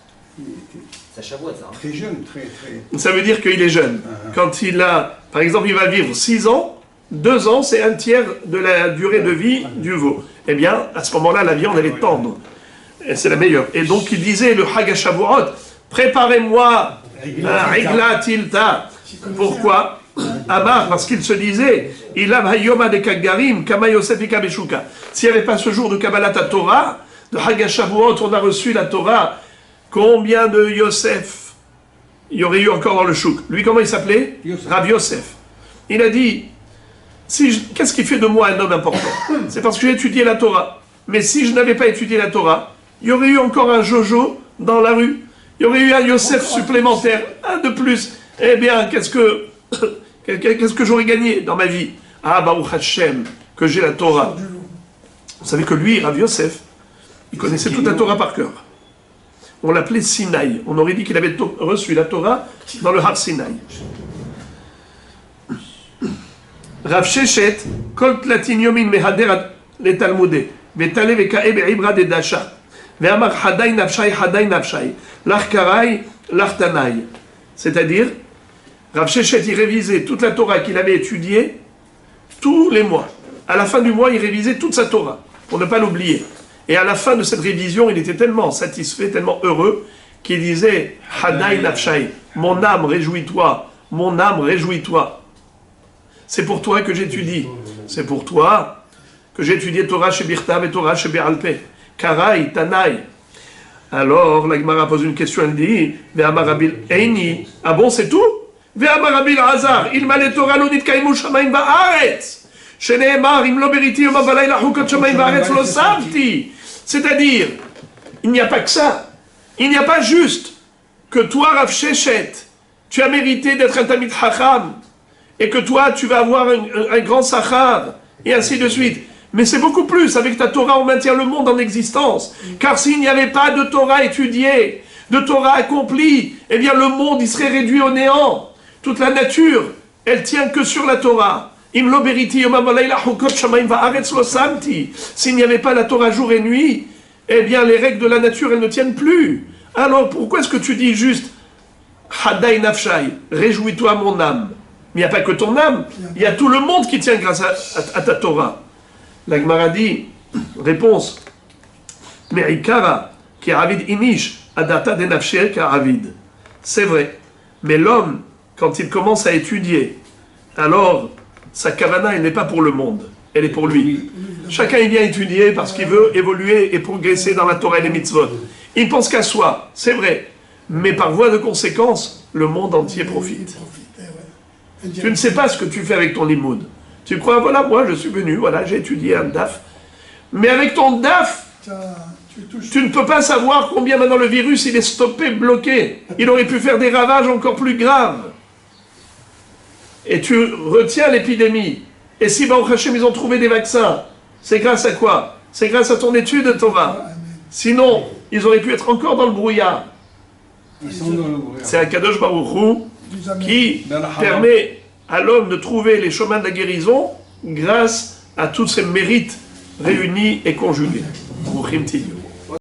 C'est à Shavuot, ça. Hein. Très jeune, très. Ça veut dire qu'il est jeune. Quand il a, par exemple, il va vivre 6 ans, 2 ans, c'est un tiers de la durée de vie du veau. Eh bien, à ce moment-là, la viande, elle est tendre. Et c'est la meilleure. Et donc, il disait, le Hag HaShavuot, préparez-moi un Rigla Tilta. Pourquoi? Amar, parce qu'il se disait, il a Hayoma de Kagarim, Kama Yosef Ika Beshuka. S'il n'y avait pas ce jour de Kabbalat Torah, de Hag HaShavuot, on a reçu la Torah. Combien de Yosef il y aurait eu encore dans le chouk? Lui, comment il s'appelait? Rav Yosef. Il a dit, qu'est-ce qui fait de moi un homme important? C'est parce que j'ai étudié la Torah. Mais si je n'avais pas étudié la Torah, il y aurait eu encore un Jojo dans la rue. Il y aurait eu un Yosef supplémentaire, un de plus. Eh bien, qu'est-ce que j'aurais gagné dans ma vie? Ah, Baruch Hashem, que j'ai la Torah. Vous savez que lui, Rav Yosef, il connaissait toute la Torah par cœur. On l'appelait Sinaï. On aurait dit qu'il avait reçu la Torah dans le Har Sinaï. Rav Sheshet, Kol Tlatin Yomin Mehader le Talmudé, Vetale Vekae Be'ibra de Dasha, Ve'amar Haday Nafshai, L'Achkarai, L'Artanaï. C'est-à-dire, Rav Sheshet, il révisait toute la Torah qu'il avait étudiée tous les mois. À la fin du mois, il révisait toute sa Torah, pour ne pas l'oublier. Et à la fin de cette révision, il était tellement satisfait, tellement heureux, qu'il disait « Haday nafshai » mon âme, réjouis-toi, mon âme, réjouis-toi. C'est pour toi que j'étudie. C'est pour toi que j'ai étudié Torah chez Birtav et Torah chez Be'alpeh. Karaï, Tanaï. Alors, la Gemara pose une question, elle dit « Ve'amarabil Eini » Ah bon, c'est tout? « Ve'amarabil Hazar » « Ilma le Torah lo nitkaimu shamayim ba'aretz » שנאמר, אם לא בריתי יום ולילה חוקות שמיים וארץ לא שמתי. C'est-à-dire, il n'y a pas que ça. Il n'y a pas juste que toi, Rav Sheshet, tu as mérité d'être un Talmid Chacham, et que toi, tu vas avoir un grand Sachar, et ainsi de suite. Mais c'est beaucoup plus. Avec ta Torah, on maintient le monde en existence. Car s'il n'y avait pas de Torah étudiée, de Torah accomplie, eh bien le monde, il serait réduit au néant. Toute la nature, elle tient que sur la Torah. S'il n'y avait pas la Torah jour et nuit, eh bien les règles de la nature, elles ne tiennent plus. Alors pourquoi est-ce que tu dis juste Haday nafshai, réjouis-toi mon âme? Mais il n'y a pas que ton âme, il y a tout le monde qui tient grâce à ta Torah. La Gemara dit, réponse, Me'ikara, ki avid inish, adata de nafshei ka avid. C'est vrai, mais l'homme, quand il commence à étudier, alors sa kavana, elle n'est pas pour le monde, elle est pour lui. Chacun il vient étudier parce qu'il veut évoluer et progresser dans la Torah et les mitzvot. Il ne pense qu'à soi, c'est vrai, mais par voie de conséquence, le monde entier profite. Tu ne sais pas ce que tu fais avec ton limoud. Tu crois, voilà, moi je suis venu, voilà, j'ai étudié un daf. Mais avec ton daf, tu ne peux pas savoir combien maintenant le virus il est stoppé, bloqué. Il aurait pu faire des ravages encore plus graves. Et tu retiens l'épidémie. Et si Baruch Hashem, ils ont trouvé des vaccins, c'est grâce à quoi? C'est grâce à ton étude de Torah. Sinon, ils auraient pu être encore dans le brouillard. C'est un Kadosh Baruch Hu qui permet à l'homme de trouver les chemins de la guérison grâce à tous ces mérites réunis et conjugués. Brouchim Tiyu.